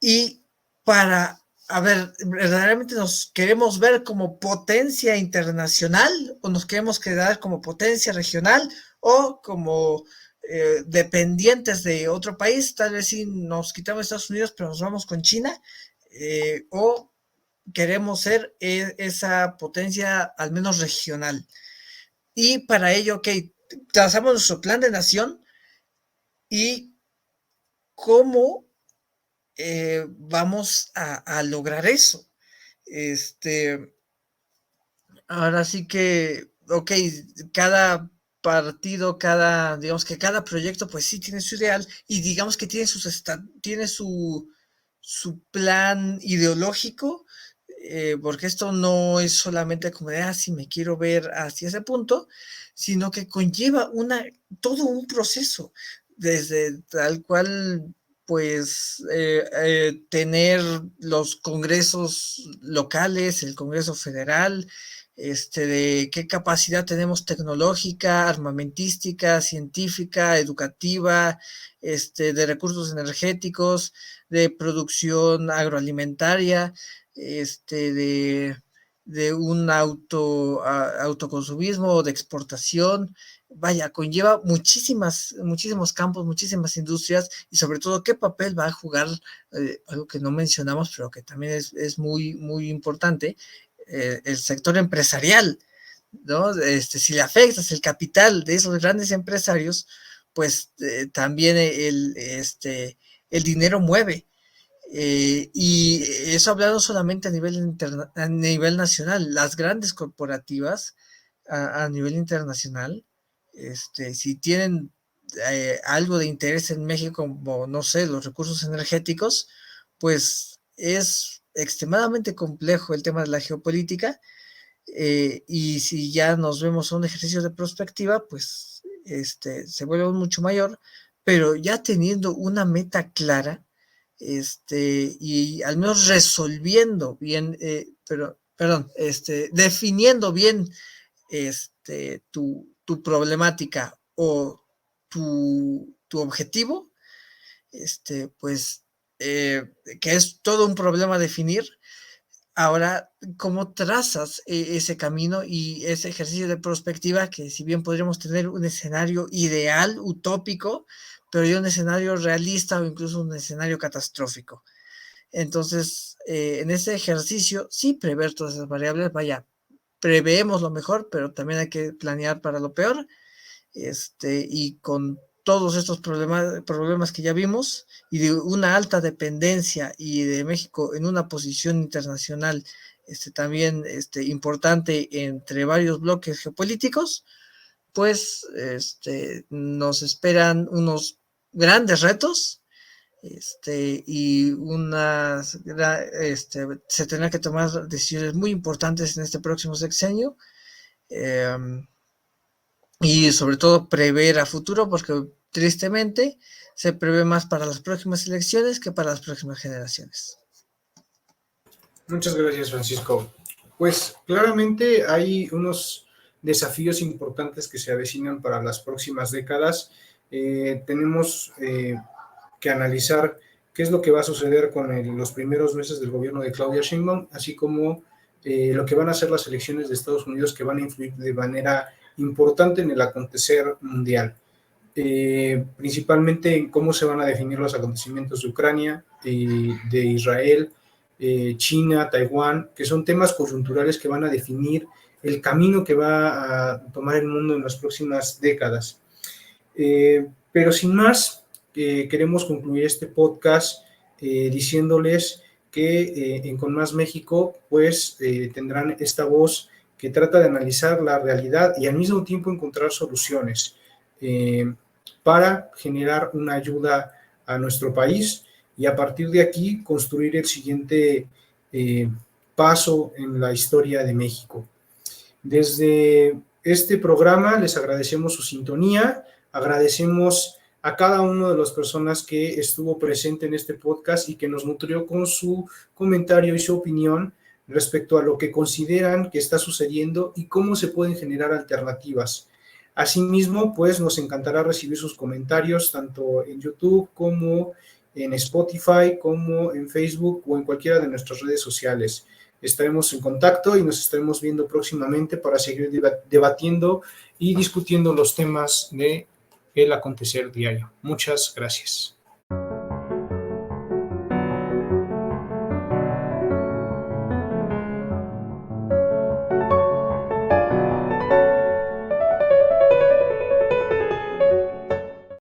Y a ver, ¿verdaderamente nos queremos ver como potencia internacional o nos queremos quedar como potencia regional o como dependientes de otro país? Tal vez sí nos quitamos Estados Unidos, pero nos vamos con China, o queremos ser esa potencia al menos regional. Y para ello, ok, trazamos nuestro plan de nación y cómo vamos a lograr eso. Ahora sí que, ok, cada partido, digamos que cada proyecto, pues sí tiene su ideal y digamos que tiene su plan ideológico, porque esto no es solamente como de, si me quiero ver hacia ese punto, sino que conlleva todo un proceso, desde tal cual, pues, tener los congresos locales, el Congreso Federal, de qué capacidad tenemos tecnológica, armamentística, científica, educativa, de recursos energéticos, de producción agroalimentaria, de un autoconsumismo, de exportación. Vaya, conlleva muchísimos campos, muchísimas industrias y sobre todo qué papel va a jugar, algo que no mencionamos, pero que también es muy, muy importante, el sector empresarial, ¿no? Si le afectas el capital de esos grandes empresarios, pues también el dinero mueve. Y eso hablado solamente a nivel nacional, las grandes corporativas a nivel internacional, si tienen algo de interés en México, como, no sé, los recursos energéticos, pues es extremadamente complejo el tema de la geopolítica, y si ya nos vemos a un ejercicio de prospectiva, pues se vuelve mucho mayor, pero ya teniendo una meta clara, y al menos resolviendo bien, definiendo bien tu problemática o tu objetivo, pues que es todo un problema definir. Ahora, ¿cómo trazas ese camino y ese ejercicio de prospectiva? Que si bien podríamos tener un escenario ideal, utópico, pero hay un escenario realista o incluso un escenario catastrófico. Entonces, en ese ejercicio, sí prever todas esas variables, vaya, preveemos lo mejor, pero también hay que planear para lo peor, y con todos estos problemas que ya vimos y de una alta dependencia y de México en una posición internacional también importante entre varios bloques geopolíticos, pues nos esperan unos grandes retos, y se tendrán que tomar decisiones muy importantes en este próximo sexenio, y sobre todo prever a futuro, porque tristemente se prevé más para las próximas elecciones que para las próximas generaciones. Muchas gracias, Francisco. Pues claramente hay unos desafíos importantes que se avecinan para las próximas décadas. Tenemos que analizar qué es lo que va a suceder con los primeros meses del gobierno de Claudia Sheinbaum, así como lo que van a ser las elecciones de Estados Unidos, que van a influir de manera importante en el acontecer mundial. Principalmente en cómo se van a definir los acontecimientos de Ucrania, de Israel, China, Taiwán, que son temas coyunturales que van a definir el camino que va a tomar el mundo en las próximas décadas. Pero sin más, queremos concluir este podcast diciéndoles que en Con Más México pues tendrán esta voz que trata de analizar la realidad y al mismo tiempo encontrar soluciones para generar una ayuda a nuestro país y a partir de aquí construir el siguiente paso en la historia de México. Desde este programa les agradecemos su sintonía, agradecemos a cada una de las personas que estuvo presente en este podcast y que nos nutrió con su comentario y su opinión respecto a lo que consideran que está sucediendo y cómo se pueden generar alternativas. Asimismo, pues nos encantará recibir sus comentarios tanto en YouTube como en Spotify, como en Facebook o en cualquiera de nuestras redes sociales. Estaremos en contacto y nos estaremos viendo próximamente para seguir debatiendo y discutiendo los temas del acontecer diario. Muchas gracias.